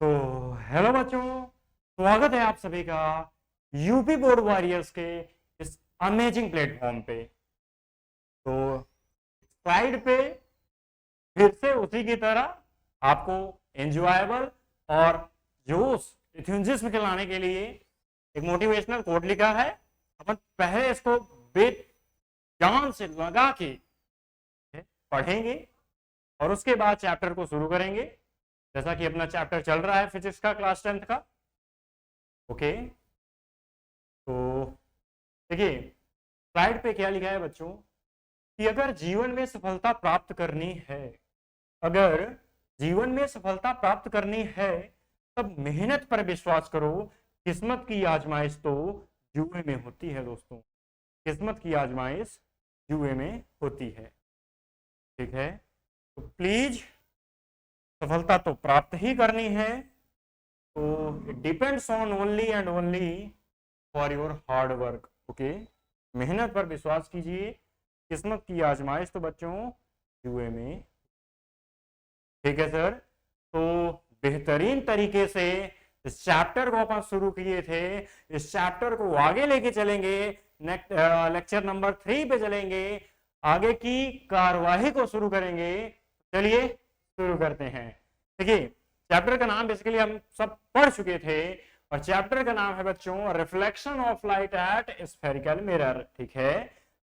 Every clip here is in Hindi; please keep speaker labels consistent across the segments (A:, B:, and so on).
A: तो हेलो बच्चों, स्वागत है आप सभी का यूपी बोर्ड वॉरियर्स के इस अमेजिंग प्लेटफॉर्म पे। तो स्लाइड पे फिर से उसी की तरह आपको एंजॉयबल और जोश इथुजिज्म खिलाने के लिए एक मोटिवेशनल कोट लिखा है। अपन पहले इसको बेजान से लगा के पढ़ेंगे और उसके बाद चैप्टर को शुरू करेंगे, जैसा कि अपना चैप्टर चल रहा है फिजिक्स का, क्लास 10th का। ओके, तो देखिए स्लाइड पे क्या लिखा है बच्चों कि अगर जीवन में सफलता प्राप्त करनी है, अगर जीवन में सफलता प्राप्त करनी है तब मेहनत पर विश्वास करो, किस्मत की आजमाइश तो जुए में होती है दोस्तों, किस्मत की आजमाइश जुए में होती है। ठीक है, तो प्लीज सफलता तो प्राप्त ही करनी है, तो it depends on only and only for your hard work. Okay, मेहनत पर विश्वास कीजिए, किस्मत की आजमाइश तो बच्चों जुए में। ठीक है सर, तो बेहतरीन तरीके से इस चैप्टर को अपन शुरू किए थे, इस चैप्टर को आगे लेके चलेंगे, लेक्चर नंबर 3 पे चलेंगे, आगे की कार्यवाही को शुरू करेंगे। चलिए शुरू करते हैं। देखिए चैप्टर का नाम बेसिकली हम सब पढ़ चुके थे और चैप्टर का नाम है बच्चों reflection of light at spherical mirror. ठीक है,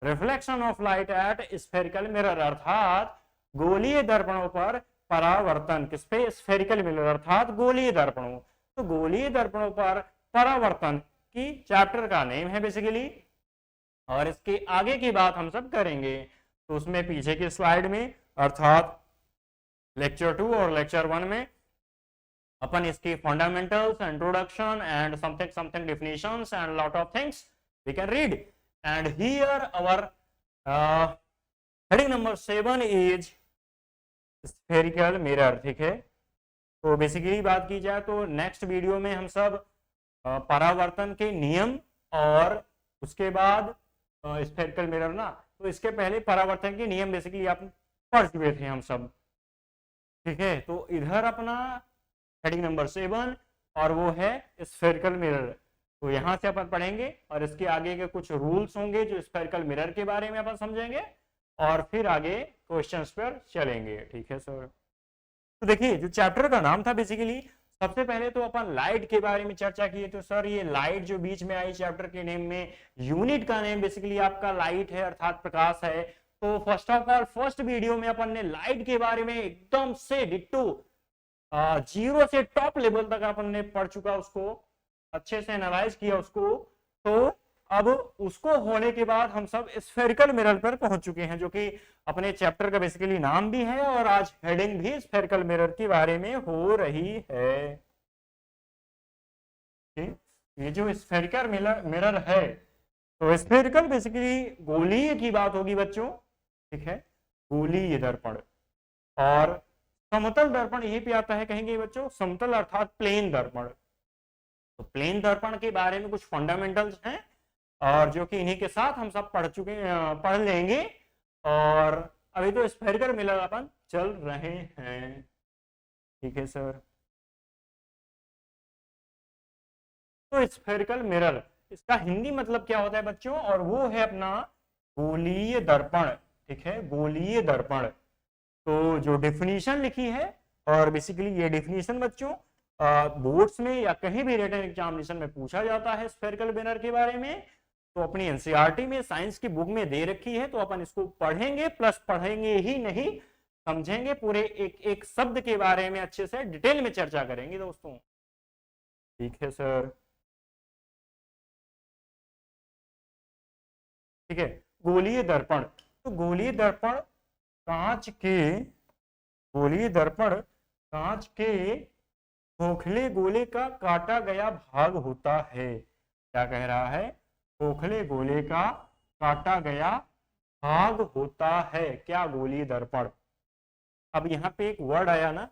A: reflection of light at spherical mirror अर्थात गोलीय दर्पणों पर परावर्तन। किस पे? स्फेरिकल मिरर अर्थात गोलीय दर्पणों। तो गोलीय दर्पणों पर परावर्तन की चैप्टर का नेम है बेसिकली, और इसके आगे की बात हम सब करेंगे। तो उसमें पीछे की स्लाइड में अर्थात लेक्चर 2 और लेक्चर 1 में अपन इसकी fundamentals, introduction and something something definitions and lot of things we can read. And here our heading number 7 is spherical mirror. ठीक है, तो बेसिकली बात की जाए तो नेक्स्ट वीडियो में हम सब परावर्तन के नियम और उसके बाद स्फेरिकल मिरर ना, तो इसके पहले परावर्तन के नियम बेसिकली आप पढ़ चुके थे हम सब। ठीक है, तो इधर अपना हेडिंग नंबर 7 और वो है स्फेरिकल मिरर। तो यहां से अपन पढ़ेंगे और इसके आगे के कुछ रूल्स होंगे जो स्फेरिकल मिरर के बारे में अपन समझेंगे और फिर आगे क्वेश्चंस पर चलेंगे। ठीक है सर, तो देखिए जो चैप्टर का नाम था बेसिकली, सबसे पहले तो अपन लाइट के बारे में चर्चा किए। तो सर ये लाइट जो बीच में आई चैप्टर के नेम में, यूनिट का नेम बेसिकली आपका लाइट है अर्थात प्रकाश है। तो first of all first video में अपन ने लाइट के बारे में एकदम से डिट्टो जीरो से टॉप लेवल तक अपन ने पढ़ चुका, उसको अच्छे से एनालाइज किया उसको। तो अब उसको होने के बाद हम सब स्फेरिकल मिरर पर पहुंच चुके हैं, जो कि अपने चैप्टर का बेसिकली नाम भी है और आज हेडिंग भी स्फेरिकल मिरर के बारे में हो रही है। ये जो स्फेरिकल मिरर है, तो स्फेरिकल बेसिकली गोलीय की बात होगी बच्चों। ठीक है, गोलीय दर्पण। और समतल दर्पण यहीं पे आता है, कहेंगे बच्चों समतल अर्थात प्लेन दर्पण। तो प्लेन दर्पण के बारे में कुछ फंडामेंटल्स हैं और जो कि इन्हीं के साथ हम सब पढ़ लेंगे। और अभी तो स्फेरिकल मिरर अपन चल रहे हैं। ठीक है सर, तो स्फेरिकल मिरर इसका हिंदी मतलब क्या होता है बच्चों, और वो है अपना गोलीय दर्पण। ठीक है, गोलीय दर्पण। तो जो डेफिनेशन लिखी है, और बेसिकली ये डेफिनेशन बच्चों बोर्ड्स में या कहीं भी रिटन एग्जामिनेशन में पूछा जाता है स्फेरिकल मिरर के बारे में, तो अपनी एनसीईआरटी में साइंस की बुक में दे रखी है। तो अपन इसको पढ़ेंगे, प्लस पढ़ेंगे ही नहीं समझेंगे, पूरे एक एक शब्द के बारे में अच्छे से डिटेल में चर्चा करेंगे दोस्तों। ठीक है सर, ठीक है। गोलीय दर्पण, तो गोलीय दर्पण कांच के, गोलीय दर्पण कांच के खोखले गोले का काटा गया भाग होता है। क्या कह रहा है? खोखले गोले का काटा गया भाग होता है क्या? गोलीय दर्पण। अब यहाँ पे एक वर्ड आया ना,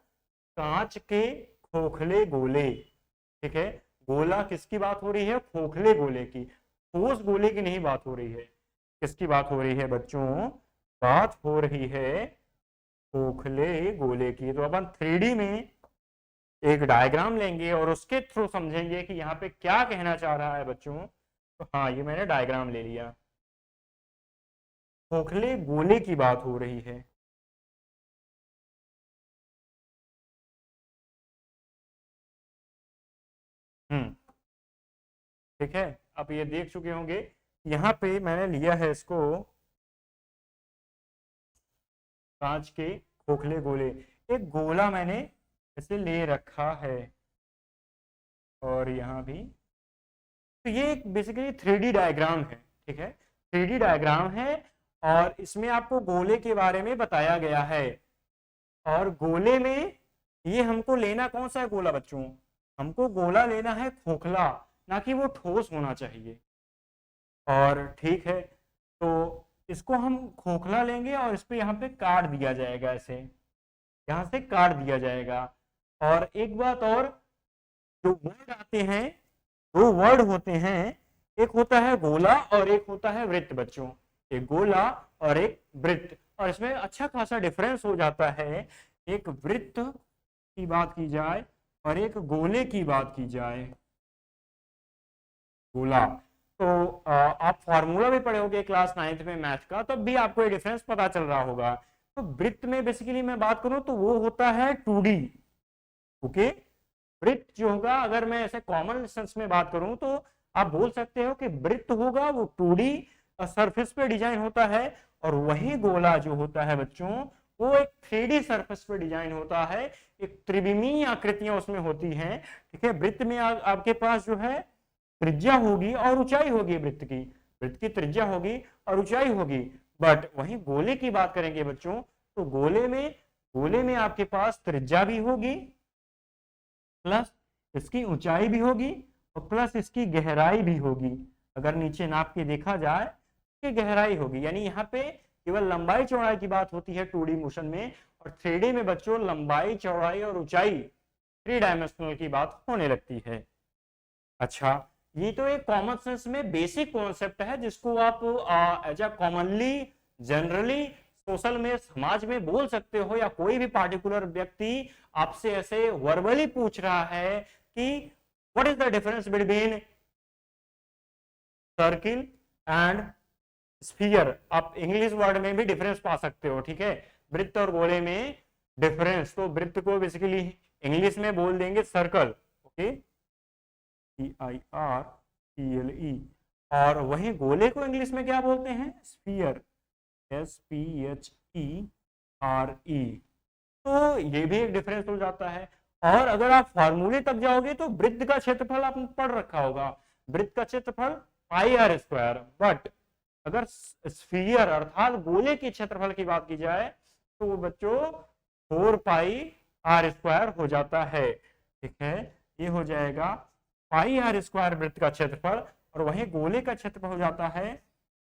A: कांच के खोखले गोले। ठीक है, गोला किसकी बात हो रही है? खोखले गोले की, ठोस गोले की नहीं बात हो रही है। किसकी बात हो रही है बच्चों? बात हो रही है खोखले गोले की। तो अपन 3D में एक डायग्राम लेंगे और उसके थ्रू समझेंगे कि यहाँ पे क्या कहना चाह रहा है बच्चों। तो हाँ, ये मैंने डायग्राम ले लिया। खोखले गोले की बात हो रही है। हम्म, ठीक है। आप ये देख चुके होंगे, यहाँ पे मैंने लिया है इसको कांच के खोखले गोले। एक गोला मैंने ऐसे ले रखा है और यहाँ भी। तो ये एक बेसिकली 3D डायग्राम है, ठीक है। 3D डायग्राम है और इसमें आपको गोले के बारे में बताया गया है। और गोले में ये हमको लेना कौन सा है गोला बच्चों? हमको गोला लेना है खोखला, ना कि वो ठोस होना चाहिए। और ठीक है, तो इसको हम खोखला लेंगे और इस पे यहाँ पे काट दिया जाएगा, ऐसे यहाँ से काट दिया जाएगा। और एक बात और, जो वर्ड आते हैं, दो वर्ड होते हैं, एक होता है गोला और एक होता है वृत्त बच्चों। एक गोला और एक वृत्त, और इसमें अच्छा खासा डिफरेंस हो जाता है। एक वृत्त की बात की जाए और एक गोले की बात की जाए, गोला। तो आप फॉर्मूला भी पढ़े होंगे क्लास 9th में मैथ का, तब भी आपको ये डिफरेंस पता चल रहा होगा। तो वृत्त में बेसिकली मैं बात करूं तो वो होता है 2D। ओके, वृत्त जो होगा, अगर मैं ऐसे कॉमन सेंस में बात करूं तो आप बोल सकते हो कि वृत्त होगा वो 2D सरफेस पे डिजाइन होता है, और वही गोला जो होता है बच्चों वो एक 3D सरफेस पे डिजाइन होता है। एक त्रिविमीय आकृतियां उसमें होती हैं, ठीक है। वृत्त में आपके पास जो है त्रिज्या होगी और ऊंचाई होगी, वृत्त की त्रिज्या होगी और ऊंचाई होगी। बट वहीं गोले की बात करेंगे बच्चों, तो गोले में आपके पास त्रिज्या भी होगी, प्लस इसकी ऊंचाई भी होगी, और प्लस इसकी गहराई भी होगी। अगर नीचे नाप के देखा जाए कि गहराई होगी, यानी यहाँ पे केवल लंबाई चौड़ाई की बात होती है 2D मोशन में, और 3D में बच्चों लंबाई चौड़ाई और ऊंचाई 3 डायमेंशनल की बात होने लगती है। अच्छा, ये तो एक कॉमन सेंस में बेसिक कॉन्सेप्ट है, जिसको आप as a commonly generally social में, समाज में बोल सकते हो, या कोई भी पार्टिकुलर व्यक्ति आपसे ऐसे वर्बली पूछ रहा है कि what is the difference between circle and sphere. आप इंग्लिश वर्ड में भी डिफरेंस पा सकते हो, ठीक है। वृत्त और गोले में डिफरेंस, तो वृत्त को बेसिकली इंग्लिश में बोल देंगे सर्कल, ओके, CIRCLE। और वही गोले को इंग्लिश में क्या बोलते हैं? Sphere, SPHERE। तो ये भी एक डिफरेंस हो जाता है। और अगर आप फॉर्मूले तक जाओगे तो वृत्त का क्षेत्रफल आपने पढ़ रखा होगा, वृत्त का क्षेत्रफल πr²। बट अगर स्फीयर अर्थात गोले के क्षेत्रफल की बात की जाए तो वो बच्चों 4πr² हो जाता है, ठीक है। ये हो जाएगा πr² वृत्त का क्षेत्रफल, और वही गोले का क्षेत्रफल हो जाता है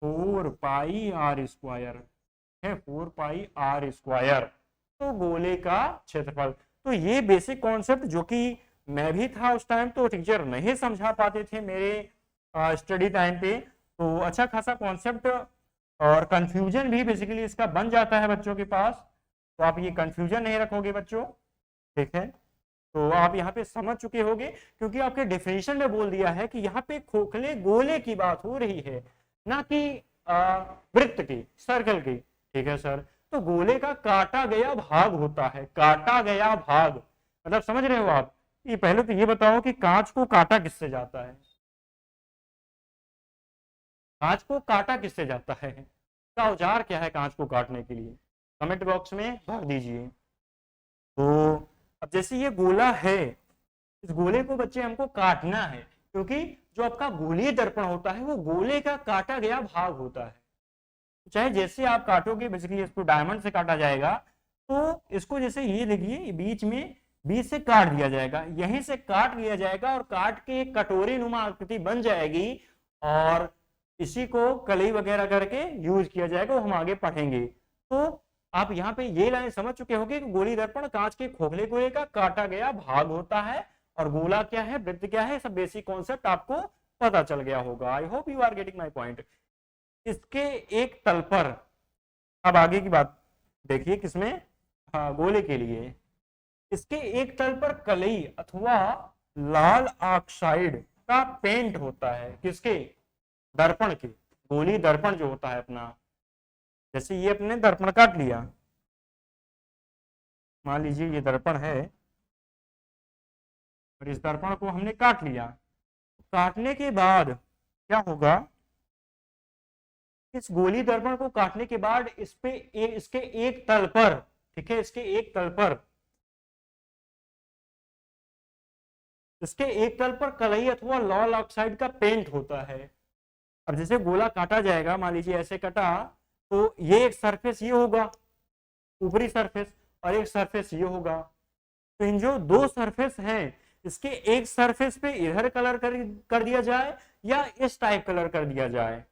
A: 4πr², है 4πr²। तो गोले का क्षेत्रफल। तो ये बेसिक कॉन्सेप्ट जो कि मैं भी था उस टाइम, तो टीचर नहीं समझा पाते थे मेरे स्टडी टाइम पे, तो अच्छा खासा कॉन्सेप्ट और कंफ्यूजन भी बेसिकली इसका बन जाता है बच्चों के पास। तो आप ये कंफ्यूजन नहीं रखोगे बच्चों, ठीक है। तो आप यहाँ पे समझ चुके होंगे, क्योंकि आपके डेफिनेशन में बोल दिया है कि यहाँ पे खोखले गोले की बात हो रही है, ना कि वृत्त की, सर्कल की, ठीक है सर। तो गोले का काटा गया भाग होता है, काटा गया भाग, मतलब समझ रहे हो आप? ये पहले तो ये बताओ कि कांच को काटा किससे जाता है? कांच को काटा किससे जाता है? इसका औजार क्या है कांच को काटने के लिए? कमेंट बॉक्स में भर दीजिए। तो अब जैसे ये गोला है, इस गोले को बच्चे हमको काटना है, क्योंकि जो आपका गोलीय दर्पण होता है वो गोले का काटा गया भाग होता है। चाहे जैसे आप काटोगे, बेसिकली इसको डायमंड से काटा जाएगा, तो इसको जैसे ये देखिए बीच में, बीच से काट दिया जाएगा, यहीं से काट लिया जाएगा और काट के एक कटोरी नुमा आकृति बन जाएगी, और इसी को कलई वगैरह करके यूज किया जाएगा, वो हम आगे पढ़ेंगे। तो आप यहाँ पे ये लाइन समझ चुके होंगे कि गोली दर्पण कांच के खोखले गोले का काटा गया भाग होता है, और गोला क्या है, वृत्त क्या है, सब बेसिक कॉन्सेप्ट आपको पता चल गया होगा। I hope you are getting my point. इसके एक तल पर अब आगे की बात देखिए, किसमें? हाँ, गोले के लिए। इसके एक तल पर कलई अथवा लाल ऑक्साइड का पेंट होता है। किसके? दर्पण के। गोली दर्पण जो होता है अपना, जैसे ये अपने दर्पण काट लिया, मान लीजिए ये दर्पण है और इस दर्पण को हमने काट लिया। काटने के बाद क्या होगा, इस गोली दर्पण को काटने के बाद इस पे इसके एक तल पर, ठीक है, इसके एक तल पर, इसके एक तल पर कलई अथवा लाल ऑक्साइड का पेंट होता है। अब जैसे गोला काटा जाएगा, मान लीजिए ऐसे कटा, तो ये एक सरफेस ये होगा ऊपरी सरफेस, और एक सरफेस ये होगा। तो इन जो दो सरफेस हैं, इसके एक सरफेस पे इधर कलर कर दिया जाए या इस टाइप कलर कर दिया जाए,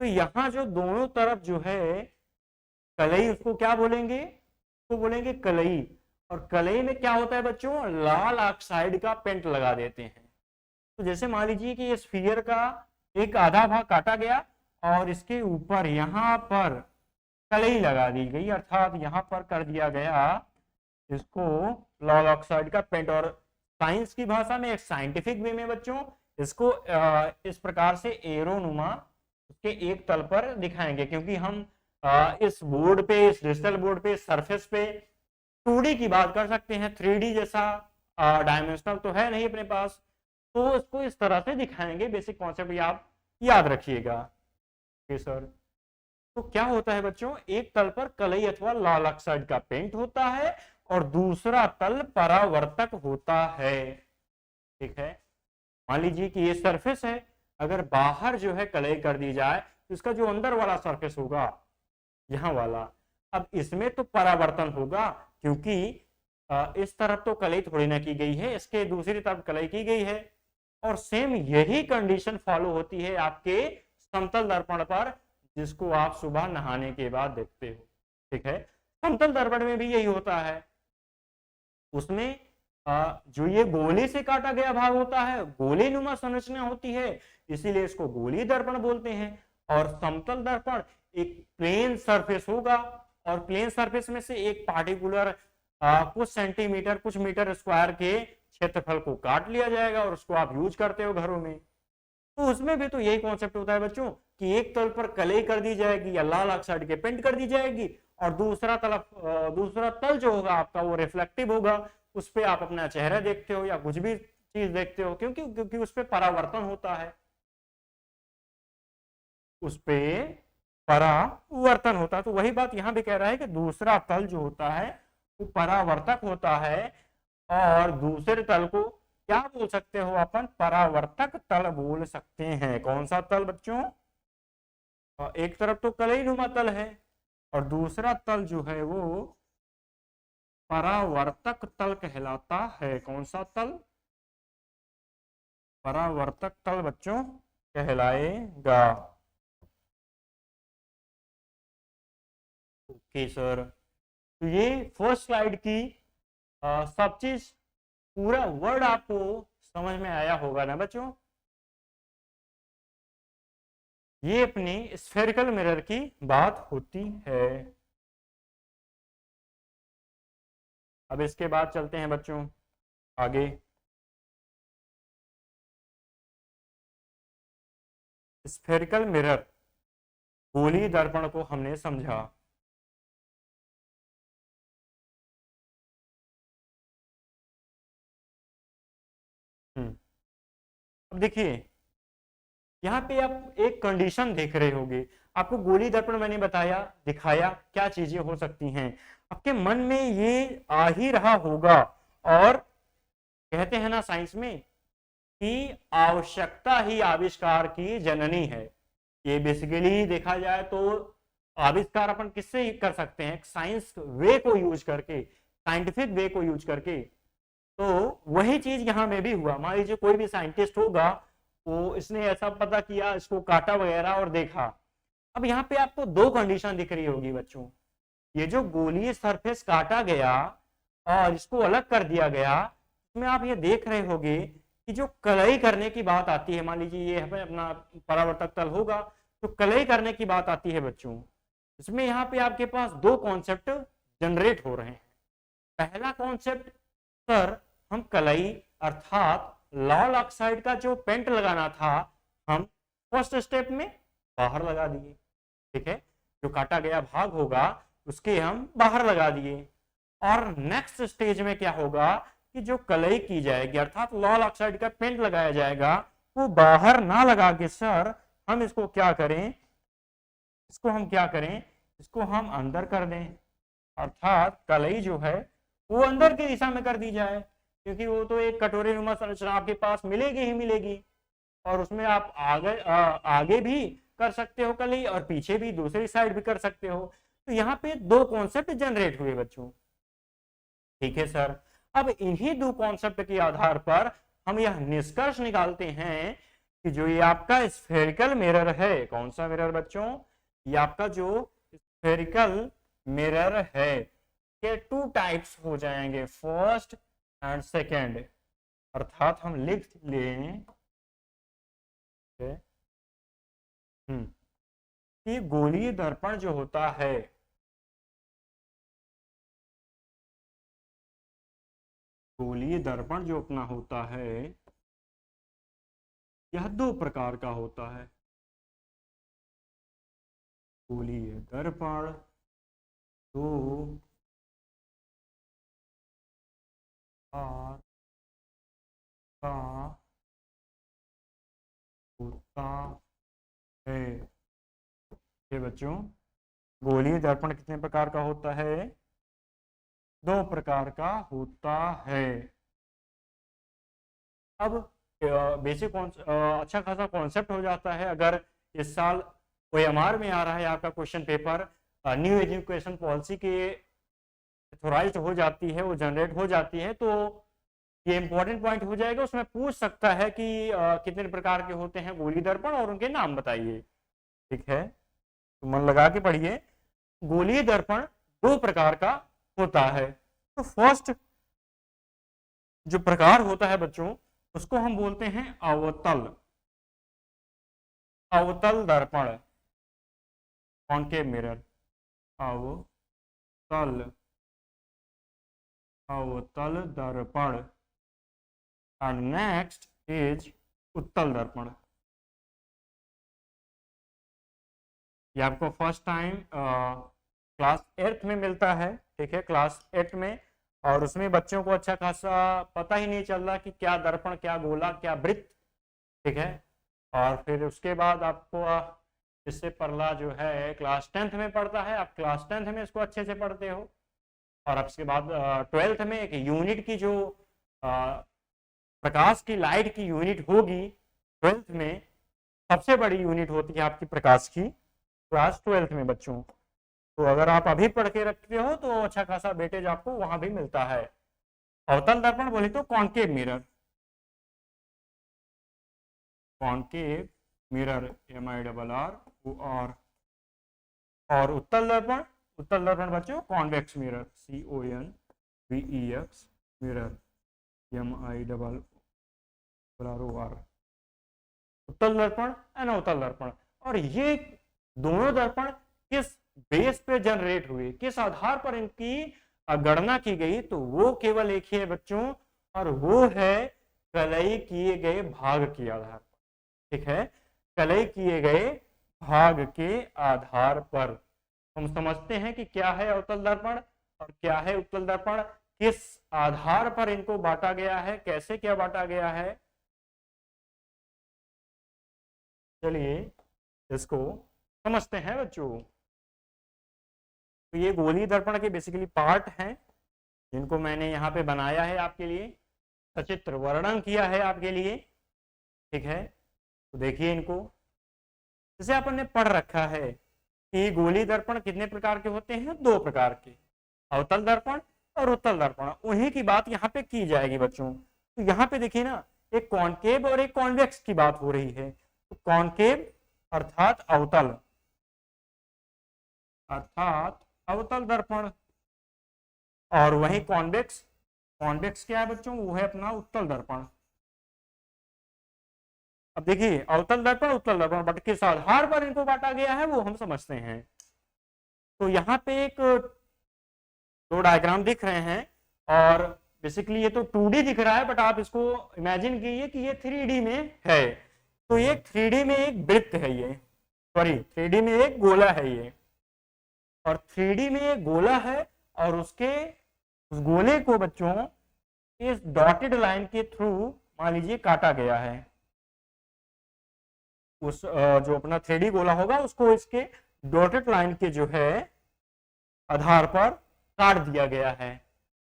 A: तो यहां जो दोनों तरफ जो है कलई, उसको क्या बोलेंगे? उसको बोलेंगे कलई। और कलई में क्या होता है बच्चों? लाल ऑक्साइड का पेंट लगा देते हैं। तो जैसे मान लीजिए कि ये स्फीयर का एक आधा भाग काटा गया और इसके ऊपर यहां पर कलई लगा दी गई, अर्थात यहां पर कर दिया गया इसको लाल ऑक्साइड का पेंट। और साइंस की भाषा में, एक साइंटिफिक वे में बच्चों, इसको इस प्रकार से एरोनुमा उसके एक तल पर दिखाएंगे, क्योंकि हम इस बोर्ड पे, इस डिजिटल बोर्ड पे, सरफेस पे 2D की बात कर सकते हैं, 3D जैसा डायमेंशनल तो है नहीं अपने पास, तो इसको इस तरह से दिखाएंगे। बेसिक कॉन्सेप्ट आप याद रखिएगा। सर, तो क्या होता है बच्चों, एक तल पर कलई अथवा लाल ऑक्साइड का पेंट होता है और दूसरा तल परावर्तक होता है। ठीक है, मान लीजिए कि ये सरफेस है, अगर बाहर जो है कलई कर दी जाए तो इसका जो अंदर वाला सरफेस होगा, यहां वाला, अब इसमें तो परावर्तन होगा, क्योंकि इस तरफ तो कलई थोड़ी ना की गई है, इसके दूसरी तरफ कलई की गई है। और सेम यही कंडीशन फॉलो होती है आपके समतल दर्पण पर, जिसको आप सुबह नहाने के बाद देखते हो। ठीक है, समतल दर्पण में भी यही होता है। उसमें जो ये गोली से काटा गया भाग होता है, गोली नुमा संरचना होती है, इसीलिए इसको गोली दर्पण बोलते हैं। और समतल दर्पण एक प्लेन सरफेस होगा, और प्लेन सरफेस में से एक पार्टिकुलर कुछ सेंटीमीटर, कुछ मीटर स्क्वायर के क्षेत्रफल को काट लिया जाएगा और उसको आप यूज करते हो घरों में। तो उसमें भी तो यही कॉन्सेप्ट होता है बच्चों कि एक तल पर कलई कर दी जाएगी या लाल ऑक्साइड के पेंट कर दी जाएगी, और दूसरा तल जो होगा आपका वो रिफ्लेक्टिव होगा, उस पर आप अपना चेहरा देखते हो या कुछ भी चीज देखते हो, क्योंकि उस पर परावर्तन होता है, उस पे परावर्तन होता है। तो वही बात यहां भी कह रहा है कि दूसरा तल जो होता है वो परावर्तक होता है, और दूसरे तल को क्या बोल सकते हो अपन? परावर्तक तल बोल सकते हैं। कौन सा तल बच्चों? एक तरफ तो कलई नुमा तल है और दूसरा तल जो है वो परावर्तक तल कहलाता है। कौन सा तल? परावर्तक तल बच्चों कहलाएगा। ओके सर, तो ये फर्स्ट स्लाइड की सब चीज, पूरा वर्ड आपको समझ में आया होगा ना बच्चों? ये अपनी स्फेरिकल मिरर की बात होती है। अब इसके बाद चलते हैं बच्चों आगे। स्फेरिकल मिरर, गोली दर्पण को हमने समझा। अब देखिए यहाँ पे आप एक कंडीशन देख रहे होंगे। आपको गोली दर्पण मैंने बताया, दिखाया क्या चीजें हो सकती हैं, आपके मन में ये आ ही रहा होगा। और कहते हैं ना साइंस में कि आवश्यकता ही आविष्कार की जननी है। ये बेसिकली देखा जाए तो आविष्कार अपन किससे ही कर सकते हैं? साइंस वे को यूज करके, साइंटिफिक वे को यूज करके। तो वही चीज यहां में भी हुआ। मान लीजिए कोई भी साइंटिस्ट होगा, वो इसने ऐसा पता किया, इसको काटा वगैरह और देखा। अब यहाँ पे आपको दो कंडीशन दिख रही होगी बच्चों। ये जो गोलीय सरफेस काटा गया और इसको अलग कर दिया गया, उसमें आप ये देख रहे होंगे कि जो कलई करने की बात आती है, मान लीजिए ये अपना परावर्तक तल होगा, तो कलई करने की बात आती है बच्चों, इसमें यहाँ पे आपके पास दो कॉन्सेप्ट जनरेट हो रहे हैं। पहला कॉन्सेप्ट सर, हम कलई अर्थात लाल ऑक्साइड का जो पेंट लगाना था हम फर्स्ट स्टेप में बाहर लगा दिए, ठीक है, जो काटा गया भाग होगा उसके हम बाहर लगा दिए। और नेक्स्ट स्टेज में क्या होगा कि जो कलई की जाएगी अर्थात लाल ऑक्साइड का पेंट लगाया जाएगा वो बाहर ना लगा के सर हम इसको क्या करें, इसको हम अंदर कर दें, अर्थात कलई जो है वो अंदर की दिशा में कर दी जाए, क्योंकि वो तो एक कटोरे नुमा संरचना आपके पास मिलेगी ही मिलेगी, और उसमें आप आगे भी कर सकते हो कलई और पीछे भी दूसरी साइड भी कर सकते हो। तो यहाँ पे दो कॉन्सेप्ट जनरेट हुए बच्चों, ठीक है सर। अब इन्हीं दो कॉन्सेप्ट के आधार पर हम यह निष्कर्ष निकालते हैं कि जो ये आपका स्फेरिकल मिरर है, कौन सा मिरर बच्चों, ये आपका जो स्फेरिकल मिरर है के टू टाइप्स हो जाएंगे, फर्स्ट एंड सेकेंड, अर्थात हम लिख लें कि गोलीय दर्पण जो होता है, गोलीय दर्पण जो अपना होता है यह दो प्रकार का होता है। गोलीय दर्पण दो प्रकार का होता है। ये बच्चों, गोलीय दर्पण कितने प्रकार का होता है, दो प्रकार का होता है। अब बेसिक अच्छा खासा कॉन्सेप्ट हो जाता है। अगर इस साल OMR में आ रहा है आपका question paper, new education policy के ऑथोराइज्ड हो जाती है, वो जनरेट हो जाती है, तो ये इंपॉर्टेंट पॉइंट हो जाएगा, उसमें पूछ सकता है कि कितने प्रकार के होते हैं गोलीय दर्पण और उनके नाम बताइए, ठीक है, तो मन लगा के पढ़िए। गोलीय दर्पण दो प्रकार का होता है। तो फर्स्ट जो प्रकार होता है बच्चों उसको हम बोलते हैं अवतल, अवतल दर्पण, कॉनकेव मिरर, अवतल, अवतल दर्पण। एंड नेक्स्ट इज उत्तल दर्पण। ये आपको फर्स्ट टाइम क्लास 8th में मिलता है, ठीक है, क्लास 8 में, और उसमें बच्चों को अच्छा खासा पता ही नहीं चल रहा कि क्या दर्पण, क्या गोला, क्या वृत्त, ठीक है। और फिर उसके बाद आपको इससे पहला जो है क्लास 10th में पढ़ता है, आप क्लास 10th में इसको अच्छे से पढ़ते हो, और अब उसके बाद 12th में एक यूनिट की जो प्रकाश की लाइट की यूनिट होगी 12th में, सबसे बड़ी यूनिट होती है आपकी प्रकाश की क्लास 12th में बच्चों। तो अगर आप अभी पढ़ के रखते हो तो अच्छा खासा वेटेज आपको वहां भी मिलता है। अवतल दर्पण बोले तो concave mirror, concave mirror, MIRR, और उत्तल दर्पण, उत्तल दर्पण बच्चों convex mirror, CONVEX mirror, MIRR। उत्तल दर्पण एंड अवतल दर्पण। और ये दोनों दर्पण किस बेस पे जनरेट हुए, किस आधार पर इनकी गणना की गई, तो वो केवल एक ही है बच्चों, और वो है कलई किए गए भाग के आधार पर, ठीक है, कलई किए गए भाग के आधार पर हम समझते हैं कि क्या है अवतल दर्पण और क्या है उत्तल दर्पण, किस आधार पर इनको बांटा गया है, कैसे क्या बांटा गया है। चलिए इसको समझते हैं बच्चों। तो ये गोलीय दर्पण के बेसिकली पार्ट हैं जिनको मैंने यहाँ पे बनाया है आपके लिए, सचित्र वर्णन किया है आपके लिए, ठीक है। तो देखिए इनको, जैसे अपन ने पढ़ रखा है कि गोलीय दर्पण कितने प्रकार के होते हैं, दो प्रकार के, अवतल दर्पण और उत्तल दर्पण, उन्हीं की बात यहाँ पे की जाएगी बच्चों। तो यहाँ पे देखिए ना, एक कॉनकेव और एक कॉन्वेक्स की बात हो रही है। तो कॉनकेव अर्थात अवतल, अर्थात अवतल दर्पण, और वही कॉन्वेक्स, कॉन्वेक्स क्या है बच्चों, वो है अपना उत्तल दर्पण। अब देखिए अवतल दर्पण उत्तल दर्पण, बट किस आधार पर इनको बांटा गया है वो हम समझते हैं। तो यहाँ पे एक दो डायग्राम दिख रहे हैं, और बेसिकली ये तो 2D दिख रहा है, बट आप इसको इमेजिन कीजिए कि ये 3D में है। तो ये 3D में एक वृत्त है, ये सॉरी 3D में एक गोला है ये, और 3D में एक गोला है, और उसके उस गोले को बच्चों इस डॉटेड लाइन के थ्रू मान लीजिए काटा गया है। उस जो अपना 3D गोला होगा उसको इसके डॉटेड लाइन के जो है आधार पर काट दिया गया है,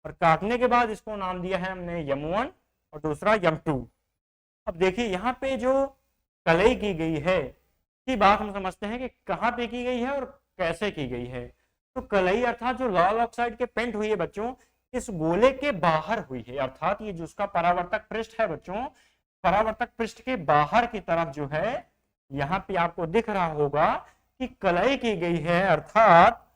A: और काटने के बाद इसको नाम दिया है हमने यम1 और दूसरा यम2। अब देखिए यहाँ पे जो कलई की गई है की बात हम समझते हैं कि कहाँ पे की गई है और कैसे की गई है। तो कलई अर्थात जो लाल ऑक्साइड के पेंट हुई है बच्चों, इस गोले के बाहर हुई है, अर्थात ये जो उसका परावर्तक पृष्ठ है बच्चों, परावर्तक पृष्ठ के बाहर की तरफ जो है यहाँ पे आपको दिख रहा होगा कि कलई की गई है, अर्थात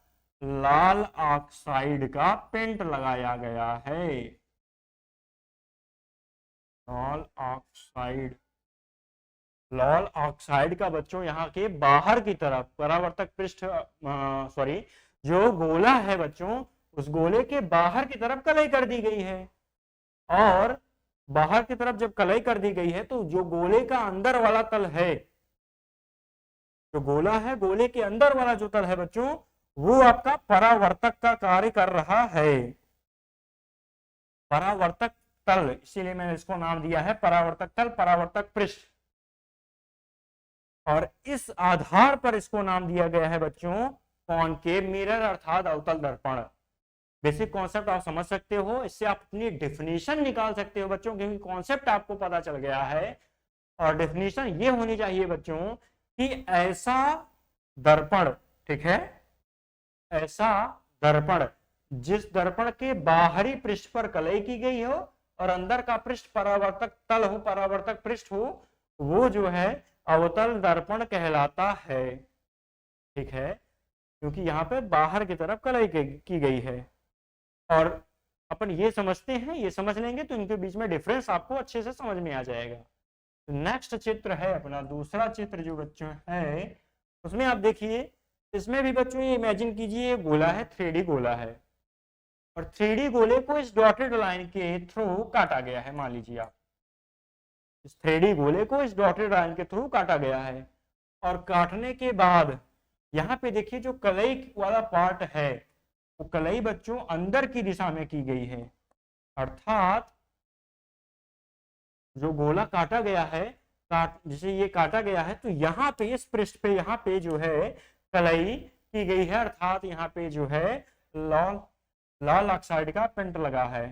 A: लाल ऑक्साइड का पेंट लगाया गया है। लाल ऑक्साइड, लाल ऑक्साइड का बच्चों यहाँ के बाहर की तरफ परावर्तक पृष्ठ सॉरी जो गोला है बच्चों, उस गोले के बाहर की तरफ कलई कर दी गई है। और बाहर की तरफ जब कलई कर दी गई है तो जो गोले का अंदर वाला तल है, जो गोला है गोले के अंदर वाला जो तल है बच्चों, वो आपका परावर्तक का कार्य कर रहा है। परावर्तक तल, इसीलिए मैंने इसको नाम दिया है परावर्तक तल, परावर्तक पृष्ठ। और इस आधार पर इसको नाम दिया गया है बच्चों कॉनकेव मिरर अर्थात अवतल दर्पण। बेसिक कॉन्सेप्ट आप समझ सकते हो, इससे आप अपनी डेफिनेशन निकाल सकते हो बच्चों, क्योंकि कॉन्सेप्ट आपको पता चल गया है। और डेफिनेशन ये होनी चाहिए बच्चों कि ऐसा दर्पण, ठीक है, ऐसा दर्पण जिस दर्पण के बाहरी पृष्ठ पर कलई की गई हो और अंदर का पृष्ठ परावर्तक तल हो, परावर्तक पृष्ठ हो, वो जो है अवतल दर्पण कहलाता है। ठीक है, क्योंकि यहाँ पे बाहर की तरफ कलई की गई है। और अपन ये समझते हैं, ये समझ लेंगे तो इनके बीच में डिफरेंस आपको अच्छे से समझ में आ जाएगा। तो नेक्स्ट चित्र है अपना दूसरा चित्र जो बच्चों है, उसमें आप देखिए, इसमें भी बच्चों ये इमेजिन कीजिए ये गोला है, 3D गोला है, और 3D गोले को इस डॉटेड लाइन के थ्रू काटा गया है। मान लीजिए आप इस 3D गोले को इस डॉटेड लाइन के थ्रू काटा गया है, और काटने के बाद यहाँ पे देखिए जो कलई वाला पार्ट है, वो कलई बच्चों अंदर की दिशा में की गई है, अर्थात जो गोला काटा गया है, जिसे ये काटा गया है, तो यहाँ पे इस पृष्ठ पे यहाँ पे जो है कलई की गई है, अर्थात यहाँ पे जो है लाल लाल ऑक्साइड का पेंट लगा है।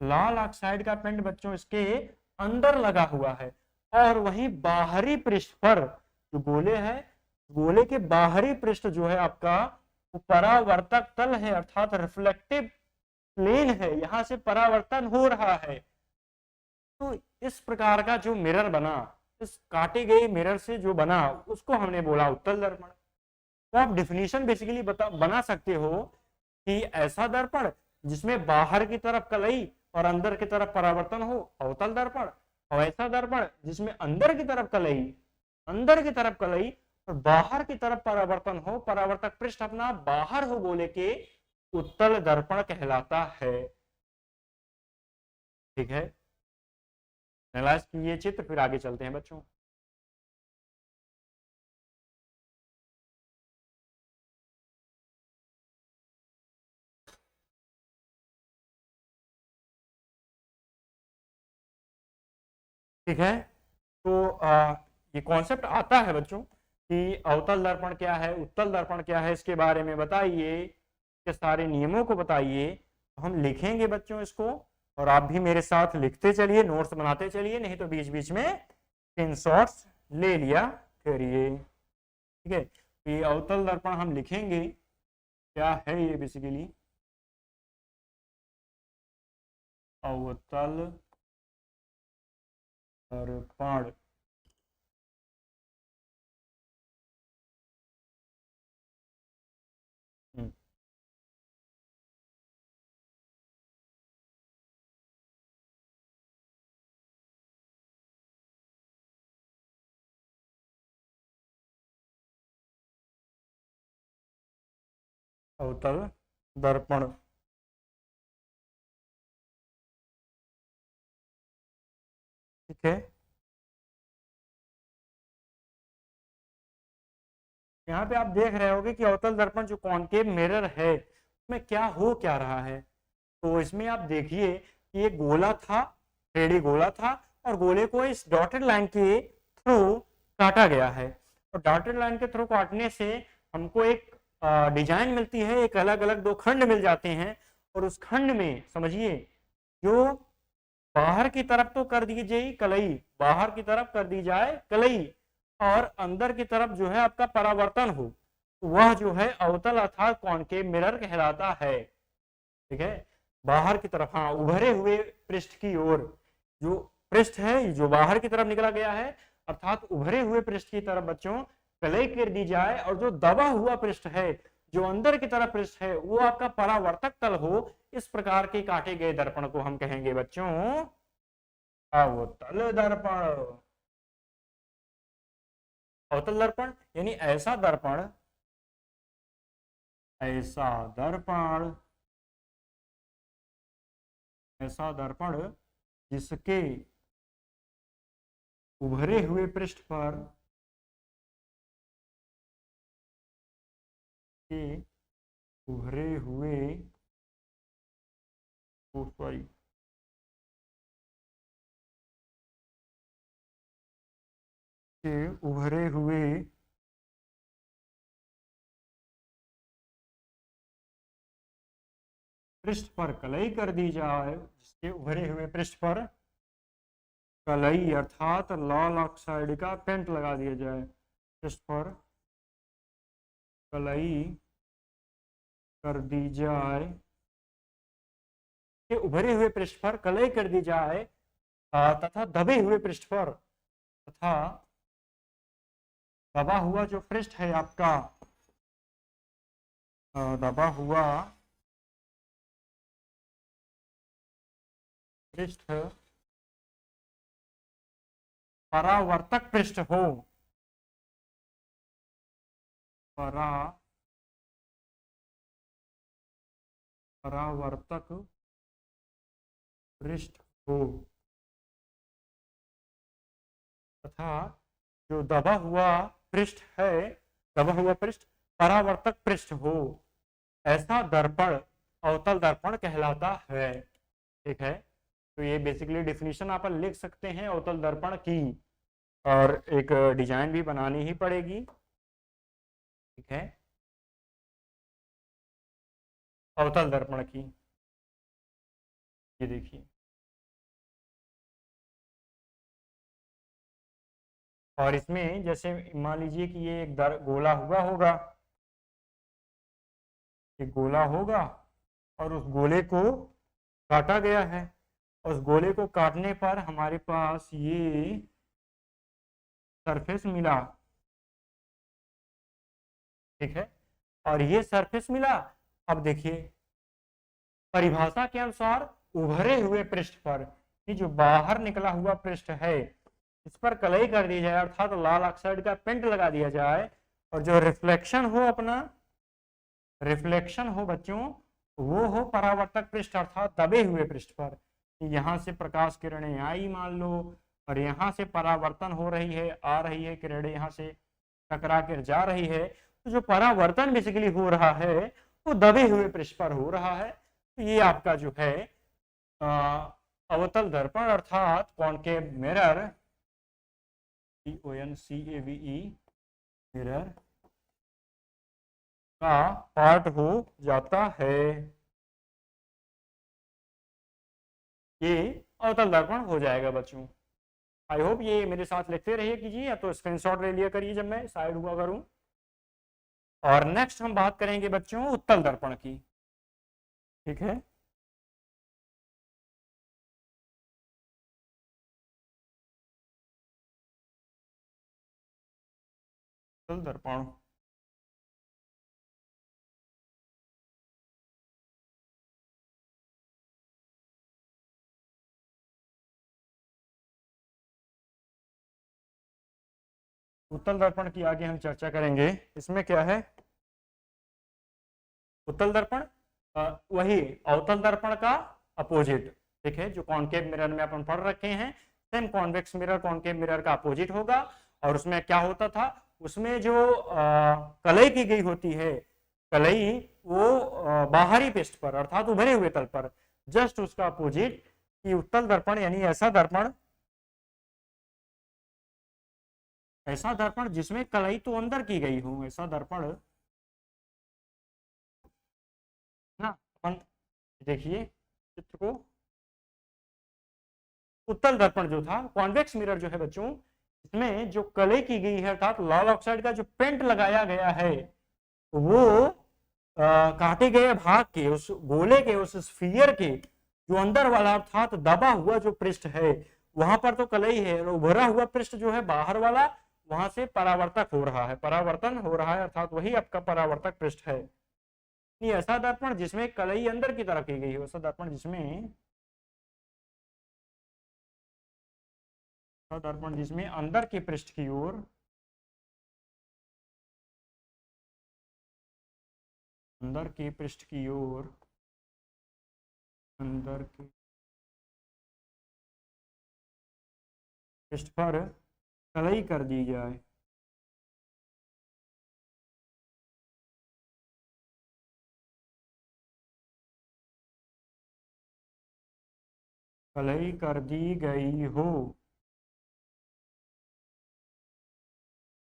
A: लाल ऑक्साइड का पेंट बच्चों इसके अंदर लगा हुआ है, और वहीं बाहरी पृष्ठ पर जो गोले है, गोले के बाहरी पृष्ठ जो है आपका वो परावर्तक तल है, अर्थात रिफ्लेक्टिव प्लेन है, यहां से परावर्तन हो रहा है। तो इस प्रकार का जो मिरर बना, इस काटे गए मिरर से जो बना, उसको हमने बोला उत्तल दर्पण। तो आप डिफिनीशन बेसिकली बना सकते हो कि ऐसा दर्पण जिसमें बाहर की तरफ कलई और अंदर की तरफ परावर्तन हो, अवतल दर्पण। और ऐसा दर्पण जिसमें अंदर की तरफ कलई, अंदर की तरफ कलई और बाहर की तरफ परावर्तन हो, परावर्तक पृष्ठ अपना बाहर हो गोले के, उत्तल दर्पण कहलाता है। ठीक है, एनालाइज कीजिए चित्र, फिर आगे चलते हैं बच्चों। ठीक है, तो ये कॉन्सेप्ट आता है बच्चों कि अवतल दर्पण क्या है, उत्तल दर्पण क्या है, इसके बारे में बताइए, के सारे नियमों को बताइए। तो हम लिखेंगे बच्चों इसको, और आप भी मेरे साथ लिखते चलिए, नोट्स बनाते चलिए, नहीं तो बीच बीच में स्क्रीनशॉट्स ले लिया करिए। ठीक है, तो ये अवतल दर्पण हम लिखेंगे, क्या है ये बेसिकली, अवतल दर्पण। अवतल दर्पण। ठीक है, यहाँ पे आप देख रहे होगे कि अवतल दर्पण जो कॉनकेव मिरर है उसमें क्या हो क्या रहा है। तो इसमें आप देखिए कि ये गोला था, रेडी गोला था, और गोले को इस डॉटेड लाइन के थ्रू काटा गया है। और डॉटेड लाइन के थ्रू काटने से हमको एक डिजाइन मिलती है, एक अलग अलग दो खंड मिल जाते हैं। और उस खंड में समझिए जो बाहर की तरफ तो कर दीजिए कलई, बाहर की तरफ कर दी जाए कलई, और अंदर की तरफ जो है आपका परावर्तन हो, वह जो है अवतल अर्थात कॉनकेव मिरर कहलाता है। ठीक है, बाहर की तरफ, हाँ, उभरे हुए पृष्ठ की ओर, जो पृष्ठ है जो बाहर की तरफ निकला गया है अर्थात उभरे हुए पृष्ठ की तरफ बच्चों कलई कर दी जाए, और जो दबा हुआ पृष्ठ है जो अंदर की तरफ पृष्ठ है वो आपका परावर्तक तल हो, इस प्रकार के काटे गए दर्पण को हम कहेंगे बच्चों अवतल दर्पण। अवतल दर्पण यानी ऐसा दर्पण, ऐसा दर्पण, ऐसा दर्पण जिसके उभरे हुए पृष्ठ पर के उभरे हुए सॉरी के उभरे हुए पृष्ठ पर कलई कर दी जाए, जिसके उभरे हुए पृष्ठ पर कलई अर्थात लाल ऑक्साइड का पेंट लगा दिया जाए, पृष्ठ पर कलई कर दी जाए, के उभरे हुए पृष्ठ पर कलई कर दी जाए, तथा दबे हुए पृष्ठ पर, तथा दबा हुआ जो पृष्ठ है आपका, दबा हुआ पृष्ठ परावर्तक पृष्ठ हो, परावर्तक पृष्ठ हो, तथा जो दबा हुआ पृष्ठ है, दबा हुआ पृष्ठ परावर्तक पृष्ठ हो, ऐसा दर्पण अवतल दर्पण कहलाता है। ठीक है, तो ये बेसिकली डिफिनीशन आप लिख सकते हैं अवतल दर्पण की, और एक डिजाइन भी बनानी ही पड़ेगी। ठीक है, अवतल दर्पण की ये देखिए, और इसमें जैसे मान लीजिए कि ये एक गोला हुआ होगा, एक गोला होगा और उस गोले को काटा गया है, उस गोले को काटने पर हमारे पास ये सरफेस मिला। ठीक है, और ये सरफेस मिला। अब देखिए परिभाषा के अनुसार उभरे हुए पृष्ठ पर, ये जो बाहर निकला हुआ पृष्ठ है इस पर कलई कर दी जाए अर्थात लाल ऑक्साइड का पेंट लगा दिया जाए, और जो रिफ्लेक्शन हो अपना, रिफ्लेक्शन हो बच्चों, वो हो परावर्तक पृष्ठ अर्थात दबे हुए पृष्ठ पर। यहाँ से प्रकाश किरणें आई मान लो, और यहाँ से परावर्तन हो रही है, आ रही है किरणें यहाँ से टकरा कर जा रही है, तो जो परावर्तन बेसिकली हो रहा है वो दबे हुए पृष्ठ पर हो रहा है। तो ये आपका जो है अवतल दर्पण अर्थात कॉनकेव मिरर, CONCAVE मिरर का पार्ट हो जाता है। ये अवतल दर्पण हो जाएगा बच्चों। आई होप ये मेरे साथ लिखते रहिए कीजिए, या तो स्क्रीनशॉट ले लिया करिए जब मैं साइड हुआ करूं। और नेक्स्ट हम बात करेंगे बच्चों उत्तल दर्पण की। ठीक है, उत्तल दर्पण, उत्तल दर्पण की आगे हम चर्चा करेंगे। इसमें क्या है, उत्तल दर्पण वही अवतल दर्पण का अपोजिट, ठीक है, जो कॉनकेव मिरर में अपन पढ़ रखे हैं, same convex mirror concave mirror का अपोजिट होगा। और उसमें क्या होता था, उसमें जो कलई की गई होती है, कलई वो बाहरी पृष्ठ पर अर्थात उभरे हुए तल पर, जस्ट उसका अपोजिट कि उत्तल दर्पण यानी ऐसा दर्पण जिसमें कलई तो अंदर की गई हो, ऐसा दर्पण ना। अपन देखिए चित्र को, उत्तल दर्पण जो था कॉन्वेक्स मिरर जो है बच्चों, इसमें जो कलई की गई है अर्थात लाल ऑक्साइड का जो पेंट लगाया गया है, वो काटे गए भाग के, उस गोले के, उस स्फीयर के जो अंदर वाला अर्थात दबा हुआ जो पृष्ठ है, वहां पर तो कलई है, और उभरा हुआ पृष्ठ जो है बाहर वाला, वहां से परावर्तक हो रहा है, परावर्तन हो रहा है, अर्थात वही आपका परावर्तक पृष्ठ है। ऐसा दर्पण जिसमें कलई अंदर की तरफ की गई है, ऐसा दर्पण जिसमें अंदर के पृष्ठ की ओर, अंदर के पृष्ठ की ओर, अंदर के पृष्ठ पर कलई कर दी जाए, कलई कर दी गई हो,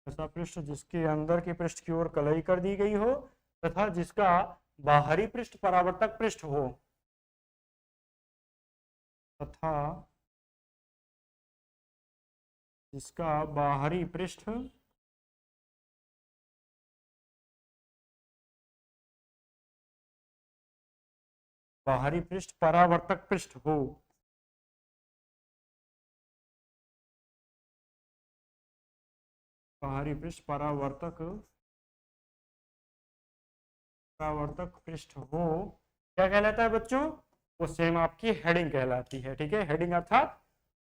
A: ऐसा पृष्ठ जिसके अंदर के पृष्ठ की ओर कलई कर दी गई हो तथा जिसका बाहरी पृष्ठ परावर्तक पृष्ठ हो, तथा जिसका बाहरी पृष्ठ परावर्तक पृष्ठ हो, बाहरी पृष्ठ परावर्तक पृष्ठ हो, क्या कहलाता है बच्चों, वो सेम आपकी हेडिंग कहलाती है, ठीक है। हेडिंग अर्थात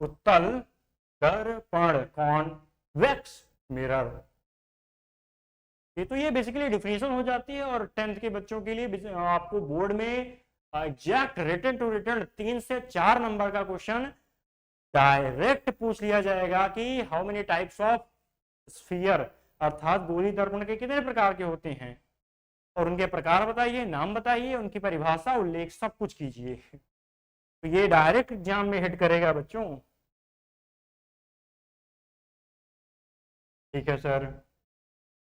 A: उत्तल दर्पण कॉन्वेक्स मिरर। ये बेसिकली डिफिनेशन हो जाती है, और 10th के बच्चों के लिए आपको बोर्ड में एग्जैक्ट रिटन टू रिटन 3 से 4 नंबर का क्वेश्चन डायरेक्ट पूछ लिया जाएगा कि how many types of sphere, अर्थात गोली दर्पण के कितने प्रकार के होते हैं, और उनके प्रकार बताइए, नाम बताइए, उनकी परिभाषा उल्लेख सब कुछ कीजिए। तो ये डायरेक्ट एग्जाम में हिट करेगा बच्चों, ठीक है सर।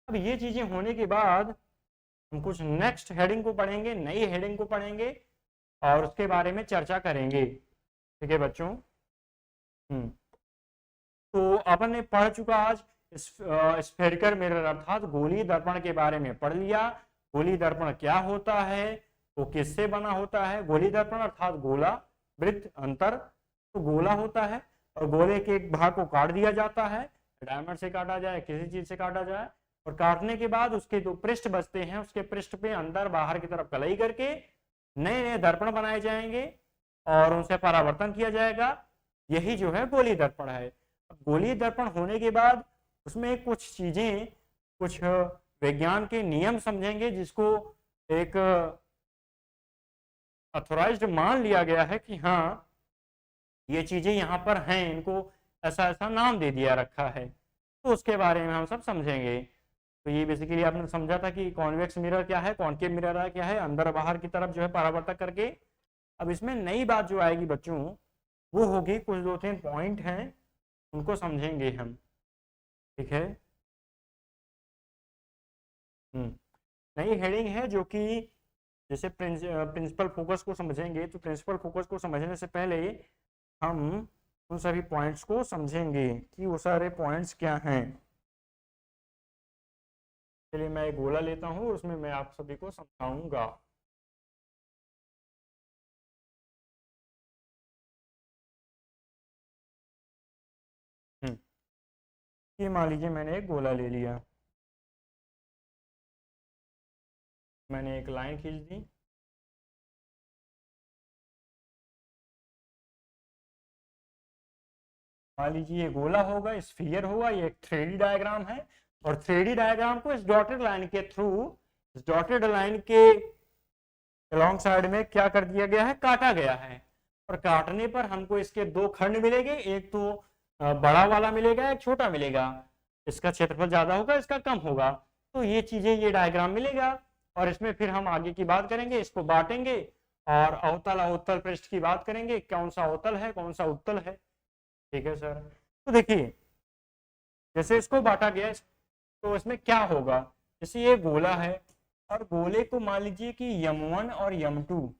A: अब ये चीजें होने के बाद हम कुछ नेक्स्ट हेडिंग को पढ़ेंगे, नई हेडिंग को पढ़ेंगे और उसके बारे में चर्चा करेंगे, ठीक है बच्चों। तो अपन ने पढ़ चुका आज स्फेरिकल मिरर अर्थात गोली दर्पण के बारे में पढ़ लिया। गोली दर्पण क्या होता है, वो किससे बना होता है। गोली दर्पण अर्थात गोला, वृत्त, अंतर, तो गोला होता है और गोले के एक भाग को काट दिया जाता है, डायमंड से काटा जाए, किसी चीज से काटा जाए, और काटने के बाद उसके जो पृष्ठ बचते हैं, उसके पृष्ठ पे अंदर बाहर की तरफ कलई करके नए नए दर्पण बनाए जाएंगे और उनसे परावर्तन किया जाएगा। यही जो है गोली दर्पण है। गोली दर्पण होने के बाद उसमें कुछ चीजें, कुछ विज्ञान के नियम समझेंगे, जिसको एक अथोराइज्ड मान लिया गया है कि हाँ ये चीजें यहाँ पर हैं, इनको ऐसा ऐसा नाम दे दिया रखा है, तो उसके बारे में हम सब समझेंगे। तो ये बेसिकली आपने समझा था कि कॉन्वेक्स मिरर क्या है, कॉनकेव मिरर क्या है, अंदर बाहर की तरफ जो है परावर्तक करके। अब इसमें नई बात जो आएगी बच्चों, वो होगी कुछ 2-3 पॉइंट हैं, उनको समझेंगे हम, ठीक है। नई हेडिंग है जो कि जैसे प्रिंसिपल फोकस को समझेंगे, तो प्रिंसिपल फोकस को समझने से पहले हम उन सभी पॉइंट्स को समझेंगे कि वो सारे पॉइंट्स क्या हैं। चलिए मैं एक गोला लेता हूँ, उसमें मैं आप सभी को समझाऊंगा। ये मान लीजिए मैंने एक गोला ले लिया, मैंने एक लाइन खींच दी, मान लीजिए ये गोला होगा, स्फीयर होगा, ये एक 3D डायग्राम है, और 3D डायग्राम को इस डॉटेड लाइन के थ्रू, इस डॉटेड लाइन के अलॉन्ग साइड में क्या कर दिया गया है, काटा गया है। और काटने पर हमको इसके दो खंड मिलेंगे, एक तो बड़ा वाला मिलेगा, एक छोटा मिलेगा। इसका क्षेत्रफल ज्यादा होगा, इसका कम होगा। तो ये चीजें, ये डायग्राम मिलेगा। और इसमें फिर हम आगे की बात करेंगे, इसको बांटेंगे और अवतल अवतल पृष्ठ की बात करेंगे, कौन सा अवतल है कौन सा उत्तल है। ठीक है सर। तो देखिए, जैसे इसको बांटा गया तो इसमें क्या होगा, जैसे ये गोला है और गोले को मान लीजिए कि यम1 और यम2,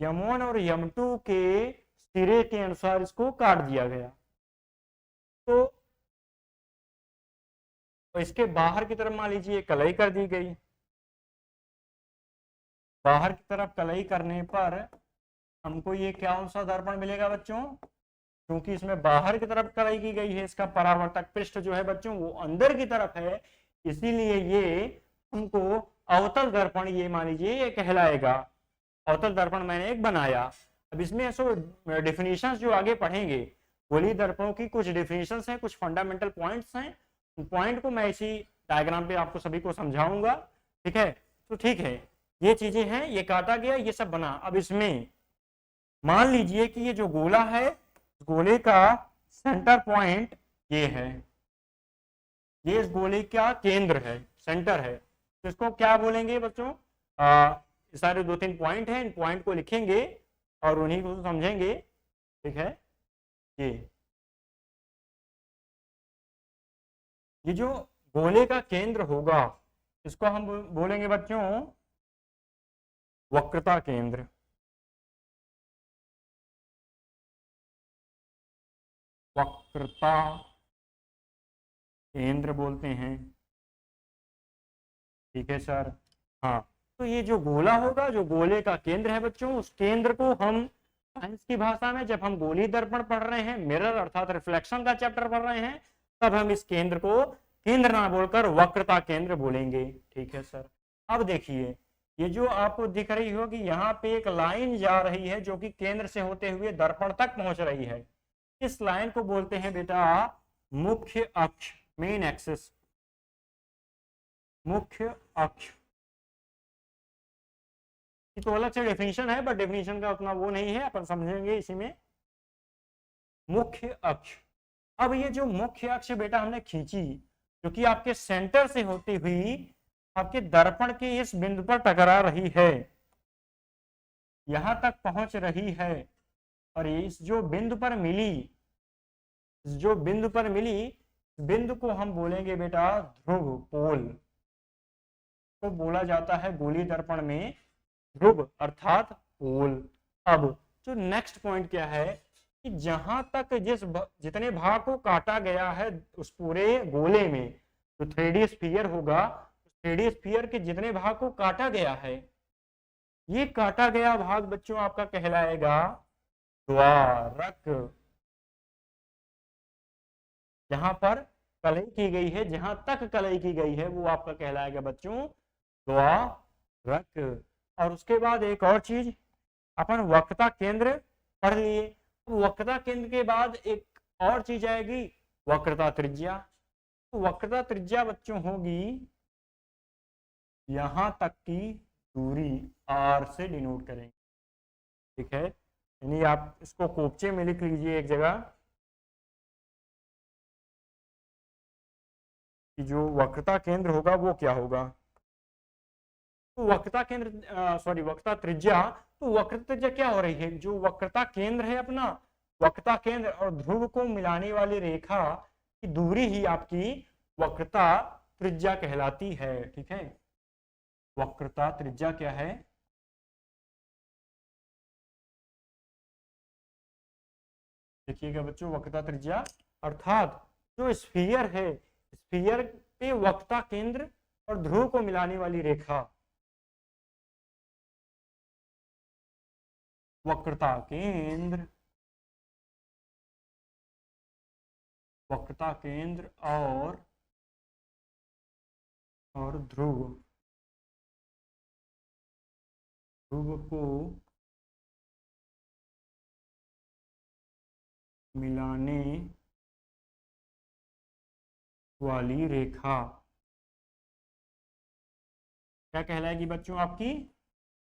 A: यम1 और यम2 के सिरे के अनुसार इसको काट दिया गया। तो इसके बाहर की तरफ मान लीजिए कलई कर दी गई। बाहर की तरफ कलई करने पर हमको ये क्या सा दर्पण मिलेगा बच्चों, क्योंकि इसमें बाहर की तरफ कलई की गई है, इसका परावर्तक पृष्ठ जो है बच्चों वो अंदर की तरफ है, इसीलिए ये हमको अवतल दर्पण ये मान लीजिए ये कहलाएगा। अवतल दर्पण मैंने एक बनाया। अब इसमें ऐसो डिफिनीशंस जो आगे पढ़ेंगे, गोलीय दर्पणों की कुछ डिफिनीशंस हैं, कुछ फंडामेंटल पॉइंट्स हैं, उन पॉइंट को मैं इसी डायग्राम पे आपको सभी को समझाऊंगा। ठीक है, तो ठीक है, ये चीजें हैं, ये काटा गया, ये सब बना। अब इसमें मान लीजिए कि ये जो गोला है, गोले का सेंटर पॉइंट ये है, ये इस गोले का केंद्र है, सेंटर है। तो इसको क्या बोलेंगे बच्चों, सारे दो तीन पॉइंट हैं, इन पॉइंट को लिखेंगे और उन्हीं को समझेंगे। ठीक है, ये जो गोले का केंद्र होगा इसको हम बोलेंगे बच्चों वक्रता केंद्र। वक्रता केंद्र बोलते हैं। ठीक है सर। हाँ, तो ये जो गोला होगा, जो गोले का केंद्र है बच्चों, उस केंद्र को हम साइंस की भाषा में जब हम गोलीय दर्पण पढ़ रहे हैं, मिरर अर्थात रिफ्लेक्शन का चैप्टर पढ़ रहे हैं, तब हम इस केंद्र को केंद्र ना बोलकर वक्रता केंद्र बोलेंगे। ठीक है सर। अब देखिए, ये जो आपको दिख रही होगी यहाँ पे एक लाइन जा रही है जो कि केंद्र से होते हुए दर्पण तक पहुंच रही है। इस लाइन को बोलते हैं बेटा मुख्य अक्ष, मेन एक्सिस, मुख्य अक्ष। तो अलग से डेफिनेशन है, बट डेफिनेशन का उतना वो नहीं है, अपन समझेंगे इसी में। मुख्य अक्ष। अब ये जो मुख्य अक्ष बेटा हमने खींची, जो कि आपके सेंटर से होती हुई आपके दर्पण के इस बिंदु पर टकरा रही है, यहां तक पहुंच रही है, और इस जो बिंदु पर मिली, जो बिंदु पर मिली, बिंदु को हम बोलेंगे बेटा ध्रुव, पोल को बोला जाता है गोलीय दर्पण में ध्रुव अर्थात पोल। अब जो नेक्स्ट पॉइंट क्या है कि जहां तक जितने भाग को काटा गया है उस पूरे गोले में, जो 3D स्फीयर होगा, 3D स्फीयर के जितने भाग को काटा गया है, ये काटा गया भाग बच्चों आपका कहलाएगा द्वारक। जहां पर कलई की गई है, जहां तक कलई की गई है, वो आपका कहलाएगा बच्चों द्वारक। और उसके बाद एक और चीज, अपन वक्रता केंद्र पढ़ लिए। वक्रता केंद्र के बाद एक और चीज आएगी, वक्रता त्रिज्या। तो वक्रता त्रिज्या बच्चों होगी यहां तक की दूरी, आर से डिनोट करेंगे। ठीक है, यानी आप इसको कोपचे में लिख लीजिए एक जगह कि जो वक्रता केंद्र होगा वो क्या होगा। तो वक्रता केंद्र, सॉरी वक्रता त्रिज्या, तो वक्रता त्रिज्या क्या हो रही है, जो वक्रता केंद्र है अपना, वक्रता केंद्र और ध्रुव को मिलाने वाली रेखा की दूरी ही आपकी वक्रता त्रिज्या कहलाती है। ठीक है, वक्रता त्रिज्या क्या है, देखिएगा बच्चों, वक्रता त्रिज्या अर्थात जो स्फीयर है, स्फीयर पे वक्रता केंद्र और ध्रुव को मिलाने वाली रेखा, वक्रता केंद्र, वक्रता केंद्र और ध्रुव, ध्रुव को मिलाने वाली रेखा क्या कहलाएगी बच्चों आपकी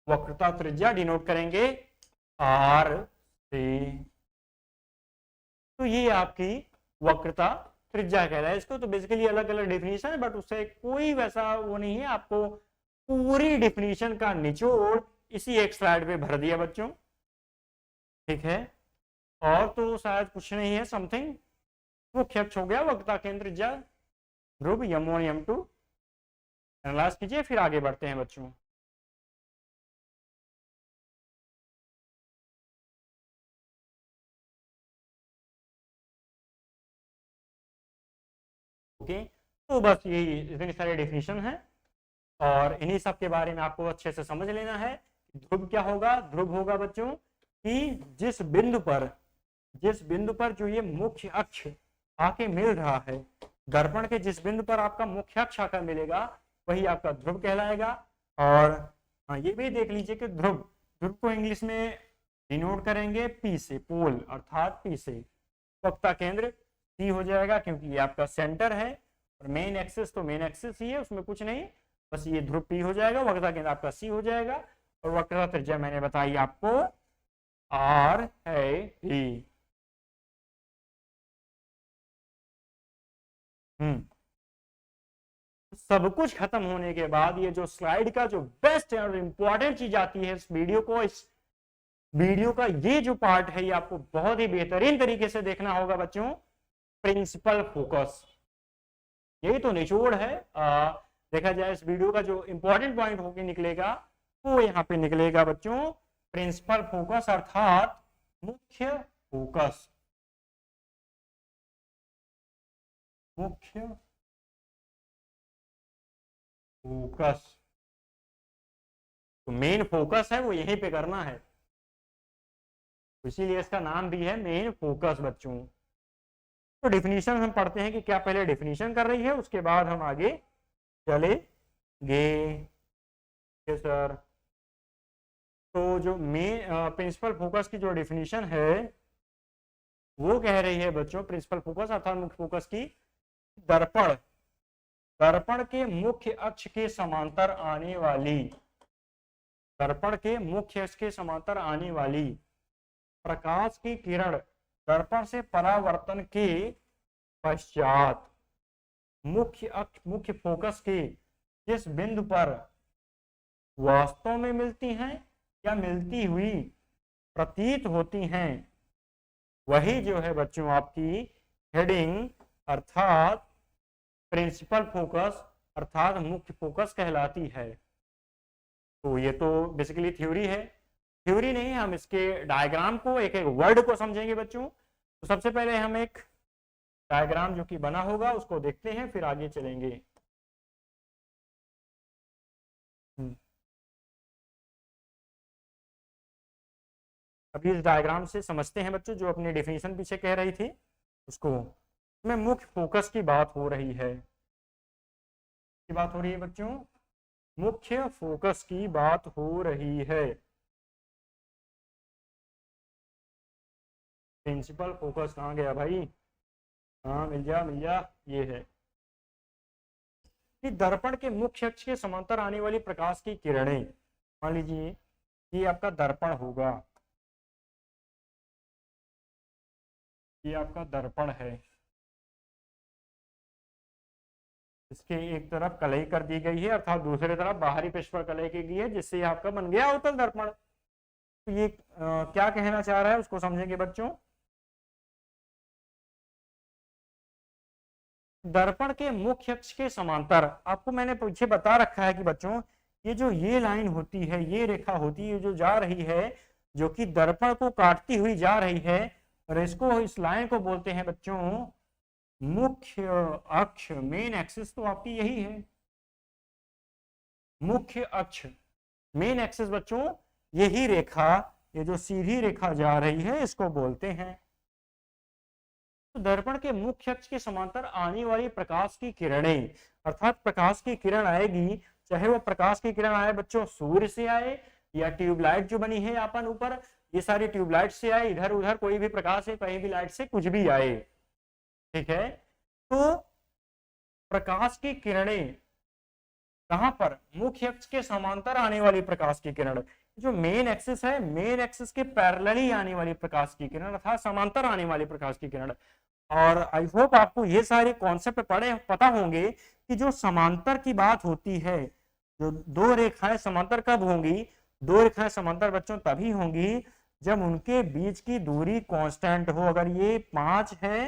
A: वक्रता त्रिज्या, डिनोट करेंगे आर से। तो ये आपकी वक्रता त्रिज्या कहलाए इसको। तो बेसिकली अलग अलग डेफिनेशन है, बट उससे कोई वैसा वो नहीं है, आपको पूरी डेफिनेशन का निचोड़ इसी एक स्लाइड पे भर दिया बच्चों, ठीक है। और तो शायद कुछ नहीं है, समथिंग मुख्य अक्ष हो गया, वक्रता केंद्र त्रिज्या, ध्रुव M1 M2 एनालाइज कीजिए, फिर आगे बढ़ते हैं बच्चों। ओके, तो बस यही इतनी सारी डेफिनेशन है और इन्हीं सब के बारे में आपको अच्छे से समझ लेना है। ध्रुव क्या होगा? ध्रुव होगा बच्चों कि जिस बिंदु पर जो ये मुख्य अक्ष आके मिल रहा है, दर्पण के जिस बिंदु पर आपका मुख्य अक्ष आकर मिलेगा वही आपका ध्रुव कहलाएगा। और ये भी देख लीजिए कि ध्रुव को इंग्लिश में डिनोट करेंगे पी से, पोल अर्थात पी से। वक्रता केंद्र सी हो जाएगा क्योंकि ये आपका सेंटर है, और मेन एक्सिस तो मेन एक्सिस ही है, उसमें कुछ नहीं, बस ये ध्रुव पी हो जाएगा, वक्रता केंद्र आपका सी हो जाएगा, और वक्रता त्रिज्या मैंने बताई आपको आर है ही। सब कुछ खत्म होने के बाद ये जो स्लाइड का जो बेस्ट और इंपॉर्टेंट चीज आती है इस वीडियो का ये जो पार्ट है, ये आपको बहुत ही बेहतरीन तरीके से देखना होगा बच्चों। प्रिंसिपल फोकस, यही तो निचोड़ है। देखा जाए इस वीडियो का जो इंपॉर्टेंट पॉइंट होके निकलेगा वो यहाँ पे निकलेगा बच्चों, प्रिंसिपल फोकस अर्थात मुख्य फोकस। मुख्य फोकस, तो मेन फोकस है वो यहीं पे करना है, इसीलिए इसका नाम भी है मेन फोकस बच्चों। तो डेफिनेशन हम पढ़ते हैं कि क्या पहले डेफिनेशन कर रही है, उसके बाद हम आगे चलेंगे सर। तो जो मेन प्रिंसिपल फोकस की जो डेफिनेशन है वो कह रही है बच्चों, प्रिंसिपल फोकस अर्थात मुख्य फोकस की दर्पण के मुख्य अक्ष के समांतर आने वाली, दर्पण के मुख्य अक्ष के समांतर आने वाली प्रकाश की किरण दर्पण से परावर्तन के पश्चात मुख्य फोकस के जिस बिंदु पर वास्तव में मिलती हैं या मिलती हुई प्रतीत होती हैं, वही जो है बच्चों आपकी हेडिंग अर्थात प्रिंसिपल फोकस अर्थात मुख्य फोकस कहलाती है। तो ये तो बेसिकली थ्योरी है, थ्योरी नहीं, हम इसके डायग्राम को एक एक वर्ड को समझेंगे बच्चों। तो सबसे पहले हम एक डायग्राम जो कि बना होगा उसको देखते हैं, फिर आगे चलेंगे। अभी इस डायग्राम से समझते हैं बच्चों, जो अपनी डेफिनेशन पीछे कह रही थी उसको, में मुख्य फोकस की बात हो रही है, की बात हो रही है बच्चों, मुख्य फोकस की बात हो रही है। प्रिंसिपल फोकस कहाँ गया भाई? हाँ मिल जा, ये है कि दर्पण के मुख्य अक्ष के समांतर आने वाली प्रकाश की किरणें, मान लीजिए ये आपका दर्पण होगा, ये आपका दर्पण है, इसके एक तरफ कलई कर दी गई है अर्थात दूसरी तरफ बाहरी पृष्ठ पर कलई की गई है, जिससे आपका बन गया अवतल दर्पण। तो ये क्या कहना चाह रहा है उसको समझेंगे बच्चों। दर्पण के मुख्य अक्ष के समांतर, आपको मैंने पीछे बता रखा है कि बच्चों ये जो ये लाइन होती है, ये रेखा होती है जो जा रही है, जो कि दर्पण को काटती हुई जा रही है, और इसको इस लाइन को बोलते हैं बच्चों मुख्य अक्ष। मेन एक्सिस तो आपकी यही है, मुख्य अक्ष मेन एक्सिस बच्चों, यही रेखा, ये जो सीधी रेखा जा रही है इसको बोलते हैं। तो दर्पण के मुख्य अक्ष के समांतर आने वाली प्रकाश की किरणें, अर्थात प्रकाश की किरण आएगी, चाहे वो प्रकाश की किरण आए बच्चों सूर्य से आए या ट्यूबलाइट जो बनी है अपन ऊपर, ये सारी ट्यूबलाइट से आए, इधर उधर कोई भी प्रकाश है कहीं भी लाइट से कुछ भी आए, ठीक है। तो प्रकाश की किरणें कहां पर, मुख्य अक्ष के समांतर आने वाली प्रकाश की किरण, जो मेन एक्सिस है, मेन एक्सिस के पैरेलली आने वाली प्रकाश की किरण अर्थात समांतर आने वाली प्रकाश की किरण। और आई होप आपको ये सारे कॉन्सेप्ट पता होंगे कि जो समांतर की बात होती है, जो दो रेखाएं समांतर कब होंगी, दो रेखाएं समांतर बच्चों तभी होंगी जब उनके बीच की दूरी कांस्टेंट हो। अगर ये 5 है,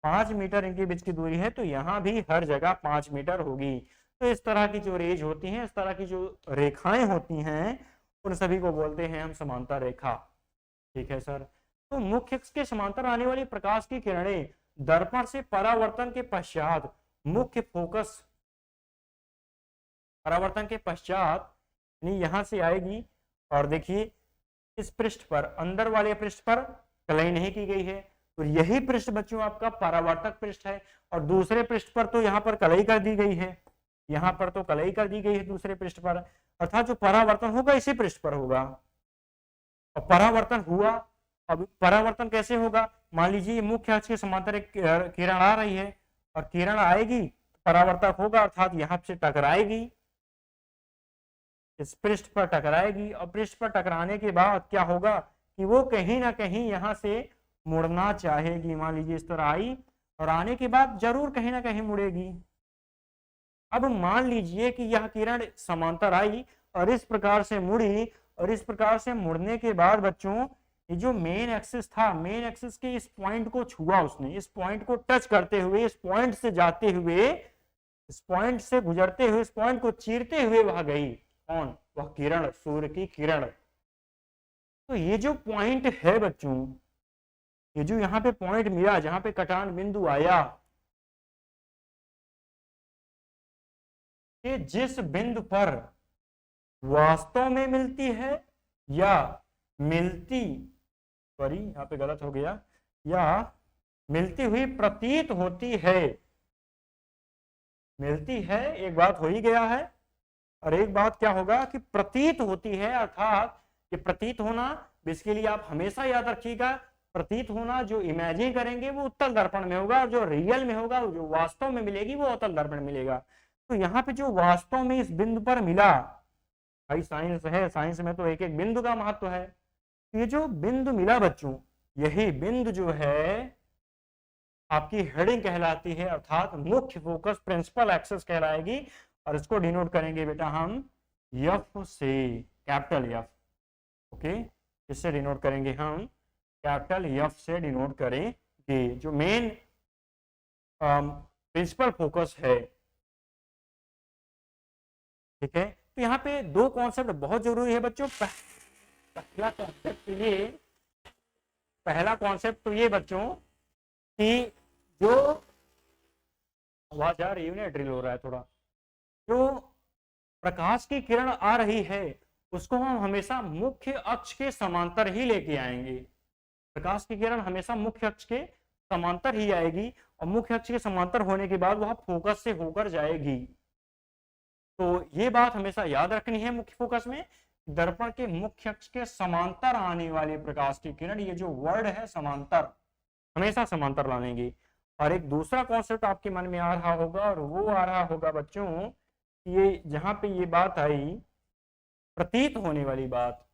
A: 5 मीटर इनके बीच की दूरी है, तो यहाँ भी हर जगह 5 मीटर होगी। तो इस तरह की जो रेज होती हैं, इस तरह की जो रेखाएं होती हैं, उन सभी को बोलते हैं हम समांतर रेखा। ठीक है सर। तो मुख्य अक्ष के समांतर आने वाली प्रकाश की किरणें दर्पण से परावर्तन के पश्चात मुख्य फोकस, परावर्तन के पश्चात यहां से आएगी और देखिए इस पृष्ठ पर, अंदर वाले पृष्ठ पर कलाई नहीं की गई है, तो यही पृष्ठ बच्चों आपका परावर्तक पृष्ठ है। और दूसरे पृष्ठ पर तो यहाँ पर कलाई कर दी गई है, यहाँ पर तो कलाई कर दी गई है दूसरे पृष्ठ पर, अर्थात जो परावर्तन होगा इसी पृष्ठ पर होगा। और परावर्तन हुआ, अब परावर्तन कैसे होगा, मान लीजिए मुख्य अक्ष के समांतर एक किरण आ रही है और किरण आएगी, परावर्तक होगा अर्थात यहां से टकराएगी, इस पृष्ठ पर टकराएगी, और पृष्ठ पर टकराने के बाद क्या होगा कि वो कहीं ना कहीं यहां से मुड़ना चाहेगी। मान लीजिए इस तरह आई और आने के बाद जरूर कहीं ना कहीं मुड़ेगी। अब मान लीजिए कि यह किरण समांतर आई और इस प्रकार से मुड़ी, और इस प्रकार से मुड़ने के बाद बच्चों ये जो मेन एक्सिस था, मेन एक्सिस के इस पॉइंट को छुआ उसने, इस पॉइंट को टच करते हुए, इस पॉइंट से जाते हुए, इस पॉइंट से गुजरते हुए, इस पॉइंट को चीरते हुए वह गई। कौन, वह किरण, सूर्य की किरण। तो ये जो पॉइंट है बच्चों, ये जो यहाँ पे पॉइंट मिला, जहां पे कटान बिंदु आया, कि जिस बिंदु पर वास्तव में मिलती है या मिलती, सॉरी यहाँ पे गलत हो गया, या मिलती हुई प्रतीत होती है, मिलती है एक बात हो ही गया है, और एक बात क्या होगा कि प्रतीत होती है, अर्थात ये प्रतीत होना, इसके लिए आप हमेशा याद रखिएगा, प्रतीत होना जो इमेजिन करेंगे वो उत्तल दर्पण में होगा, और जो रियल में होगा, जो वास्तव में मिलेगी वो अवतल दर्पण मिलेगा। तो यहाँ पे जो वास्तव में इस बिंदु पर मिला, भाई साइंस है, साइंस में तो एक एक बिंदु का महत्व है। ये जो बिंदु मिला बच्चों, यही बिंदु जो है आपकी हेडिंग कहलाती है, अर्थात मुख्य फोकस, प्रिंसिपल एक्सिस कहलाएगी, और इसको डिनोट करेंगे बेटा हम एफ से, कैपिटल एफ। ओके, इससे डिनोट करेंगे हम, कैपिटल एफ से डिनोट करेंगे, जो मेन प्रिंसिपल फोकस है। ठीक है, तो यहाँ पे दो कॉन्सेप्ट बहुत जरूरी है बच्चों। पहला कॉन्सेप्ट ये, पहला कॉन्सेप्ट तो ये बच्चों कि जो आवाज आ रही है, ड्रिल हो रहा है थोड़ा, जो प्रकाश की किरण आ रही है उसको हम हमेशा मुख्य अक्ष के समांतर ही लेके आएंगे। प्रकाश की किरण हमेशा मुख्य अक्ष के समांतर ही आएगी, और मुख्य अक्ष के समांतर होने के बाद वह फोकस से होकर जाएगी। तो ये बात हमेशा याद रखनी है मुख्य फोकस में, दर्पण के मुख्य अक्ष के समांतर आने वाले प्रकाश की किरण, ये जो वर्ड है समांतर, हमेशा समांतर लाएंगे। और एक दूसरा कॉन्सेप्ट आपके मन में आ रहा होगा, और वो आ रहा होगा बच्चों, ये जहां पे ये बात आई प्रतीत होने वाली बात,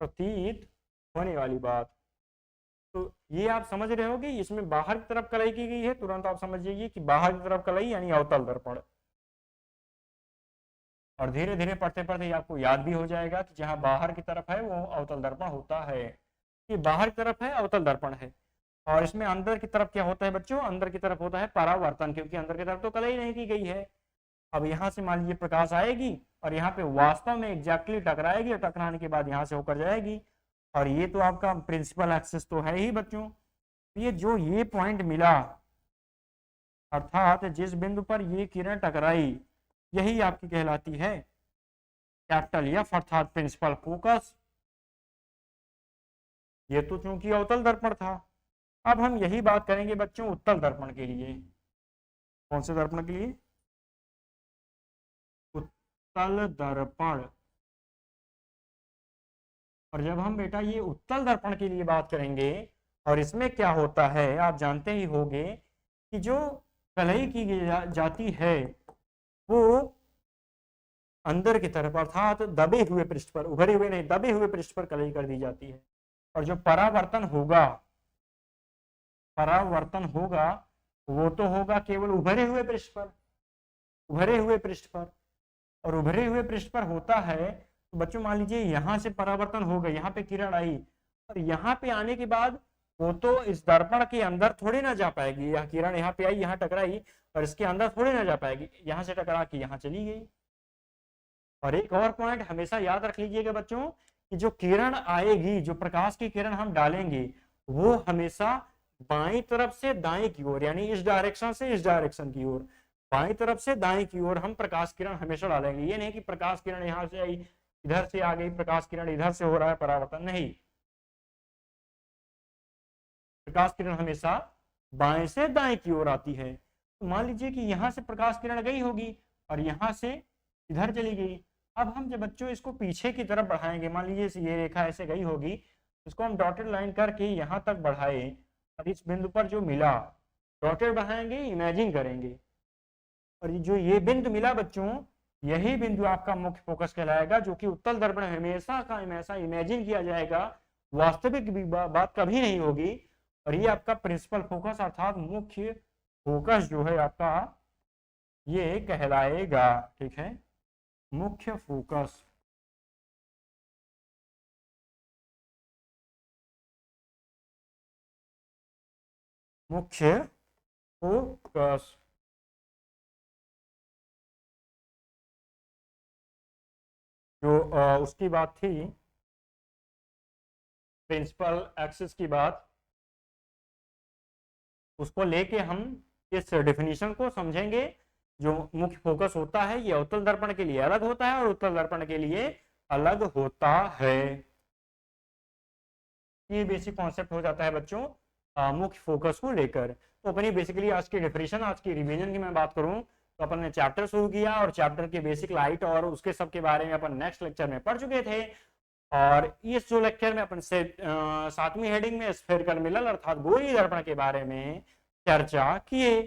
A: प्रतीत होने वाली बात, तो ये आप समझ रहे होगे, इसमें बाहर की तरफ कलाई की गई है, तुरंत आप समझ जाइए कि बाहर की तरफ कलाई यानी अवतल दर्पण। और धीरे धीरे पढ़ते पढ़ते आपको याद भी हो जाएगा कि जहां बाहर की तरफ है वो अवतल दर्पण होता है, ये बाहर की तरफ है अवतल दर्पण है। और इसमें अंदर की तरफ क्या होता है बच्चों, अंदर की तरफ होता है परावर्तन, क्योंकि अंदर की तरफ तो कलाई नहीं की गई है। अब यहाँ से मान लीजिए प्रकाश आएगी और यहाँ पे वास्तव में एग्जैक्टली टकराएगी, और टकराने के बाद यहाँ से होकर जाएगी। और ये तो आपका प्रिंसिपल एक्सिस तो है ही बच्चों। ये जो ये पॉइंट मिला, अर्थात जिस बिंदु पर ये किरण टकराई, यही आपकी कहलाती है कैपिटल एफ, अर्थात प्रिंसिपल फोकस। ये तो चूंकि अवतल दर्पण था। अब हम यही बात करेंगे बच्चों उत्तल दर्पण के लिए। कौन से दर्पण के लिए? उत्तल दर्पण। और जब हम बेटा ये उत्तल दर्पण के लिए बात करेंगे, और इसमें क्या होता है आप जानते ही होंगे कि जो कलई की जाती है वो अंदर की तरफ अर्थात दबे हुए पृष्ठ पर, उभरे हुए नहीं, दबे हुए पृष्ठ पर कलई कर दी जाती है। और जो परावर्तन होगा, परावर्तन होगा वो तो होगा केवल उभरे हुए पृष्ठ पर, उभरे हुए पृष्ठ पर। और उभरे हुए पृष्ठ पर होता है तो बच्चों मान लीजिए यहाँ से परावर्तन हो गया, यहाँ पे किरण आई और यहाँ पे आने के बाद वो तो इस दर्पण के अंदर थोड़ी ना जा पाएगी। यह किरण यहाँ पे आई, यहाँ टकराई और इसके अंदर थोड़ी ना जा पाएगी, यहाँ से टकरा के यहाँ चली गई। और एक और पॉइंट हमेशा याद रख लीजिएगा बच्चों कि जो किरण आएगी, जो प्रकाश की किरण हम डालेंगे वो हमेशा बाईं तरफ से दाएं की ओर, यानी इस डायरेक्शन से इस डायरेक्शन की ओर, बाईं तरफ से दाएं की ओर हम प्रकाश किरण हमेशा डालेंगे। ये नहीं कि प्रकाश किरण यहाँ से आई, इधर से आ गई, प्रकाश किरण इधर से हो रहा है परावर्तन, नहीं, प्रकाश किरण हमेशा बाएं से दाएं की ओर आती है। तो मान लीजिए कि यहाँ से प्रकाश किरण गई होगी और यहाँ से इधर चली गई। अब हम जब बच्चों इसको पीछे की तरफ बढ़ाएंगे, मान लीजिए ये रेखा ऐसे गई होगी, इसको हम डॉटेड लाइन करके यहाँ तक बढ़ाए और इस बिंदु पर जो मिला, डॉटेड बढ़ाएंगे, इमेजिन करेंगे, और जो ये बिंदु मिला बच्चों, यही बिंदु आपका मुख्य फोकस कहलाएगा, जो कि उत्तल दर्पण हमेशा का हमेशा इमेजिन किया जाएगा, वास्तविक बात कभी नहीं होगी। और ये आपका प्रिंसिपल फोकस अर्थात मुख्य फोकस जो है आपका ये कहलाएगा। ठीक है, मुख्य फोकस। मुख्य फोकस जो उसकी बात थी, प्रिंसिपल एक्सिस की बात, उसको लेके हम इस डेफिनेशन को समझेंगे। जो मुख्य फोकस होता है ये अवतल दर्पण के लिए अलग होता है और उत्तल दर्पण के लिए अलग होता है। ये बेसिक कॉन्सेप्ट हो जाता है बच्चों मुख्य फोकस को लेकर। तो अपनी बेसिकली आज की डेफिनेशन, आज की रिवीजन की मैं बात करूं तो अपन ने चैप्टर शुरू किया और चैप्टर के बेसिक लाइट और उसके सब के बारे में अपन नेक्स्ट लेक्चर में पढ़ चुके थे। और इस जो लेक्चर में अपन से 7वीं हेडिंग में स्फेरिकल मिरर अर्थात गोली दर्पण के बारे में चर्चा किए।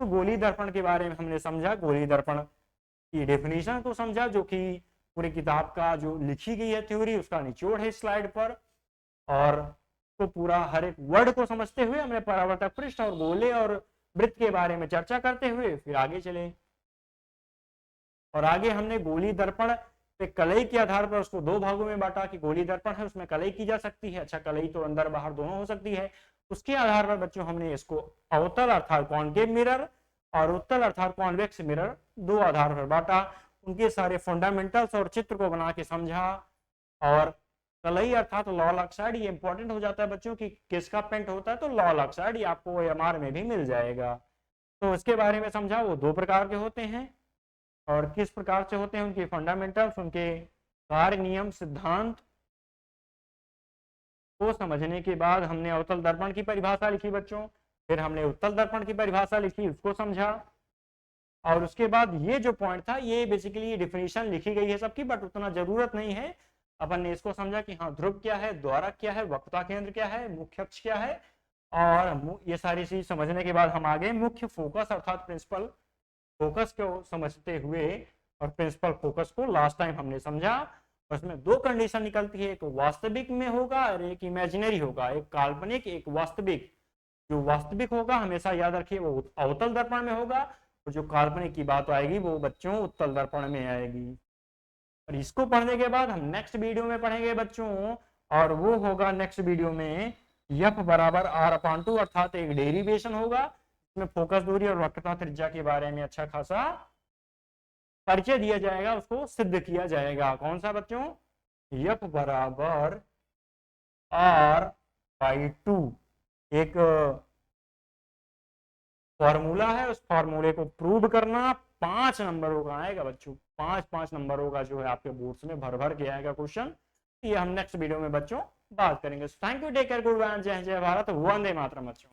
A: तो गोली दर्पण के बारे में हमने समझा, गोली दर्पण की डेफिनेशन को समझा, जो कि पूरी किताब का जो लिखी गई है थ्योरी उसका निचोड़ है स्लाइड पर। और तो पूरा हर एक वर्ड को समझते हुए हमने परावर्तक पृष्ठ और गोले और वृत्त के बारे में चर्चा करते हुए फिर आगे चले। और आगे हमने गोली दर्पण पे कलई के आधार पर उसको 2 भागों में बांटा कि गोली दर्पण है उसमें कलई की जा सकती है, अच्छा कलई तो अंदर बाहर दोनों हो सकती है। उसके आधार पर बच्चों हमने इसको अवतल अर्थात कॉनकेव मिरर और उत्तल अर्थात कॉन्वेक्स मिरर 2 आधार पर बांटा। उनके सारे फंडामेंटल्स और चित्र को बना के समझा। और कलई अर्थात लॉल ऑक्साइड, ये इंपॉर्टेंट हो जाता है बच्चों की किसका पेंट होता है, तो लॉल ऑक्साइड, ये आपको OMR में भी मिल जाएगा। तो इसके बारे में समझा, वो 2 प्रकार के होते हैं और किस प्रकार से होते हैं, उनके फंडामेंटल्स, उनके कार्य, नियम, सिद्धांत को समझने के बाद हमने अवतल दर्पण की परिभाषा लिखी बच्चों, फिर हमने उत्तल दर्पण की परिभाषा लिखी, उसको समझा। और उसके बाद ये जो पॉइंट था ये बेसिकली डेफिनेशन लिखी गई है सबकी, बट उतना जरूरत नहीं है। अपन ने इसको समझा कि हाँ ध्रुव क्या है, द्वारक क्या है, वक्रता केंद्र क्या है, मुख्य अक्ष क्या है, और ये सारी चीज समझने के बाद हम आगे मुख्य फोकस अर्थात प्रिंसिपल फोकस को समझते हुए, और प्रिंसिपल फोकस को लास्ट टाइम हमने समझा। उसमें 2 कंडीशन निकलती है, एक वास्तविक में होगा और एक इमेजिनरी होगा, एक काल्पनिक एक वास्तविक। जो वास्तविक होगा हमेशा याद रखिए वो अवतल दर्पण में होगा, और जो काल्पनिक की बात आएगी वो बच्चों उत्तल दर्पण में आएगी। और इसको पढ़ने के बाद हम नेक्स्ट वीडियो में पढ़ेंगे बच्चों, और वो होगा नेक्स्ट वीडियो में F बराबर R/2 अर्थात एक डेरिवेशन होगा, इसमें फोकस दूरी और वक्रता त्रिज्या के बारे में अच्छा खासा परिचय दिया जाएगा, उसको सिद्ध किया जाएगा। कौन सा बच्चों, F बराबर R/2 एक फॉर्मूला है, उस फॉर्मूले को प्रूव करना 5 नंबरों का आएगा बच्चों, 5 नंबरों का जो है आपके बोर्ड्स में भर भर के आएगा क्वेश्चन। ये हम नेक्स्ट वीडियो में बच्चों बात करेंगे। Thank you, take care, goodbye, जय जय भारत, वंदे मातरम बच्चों।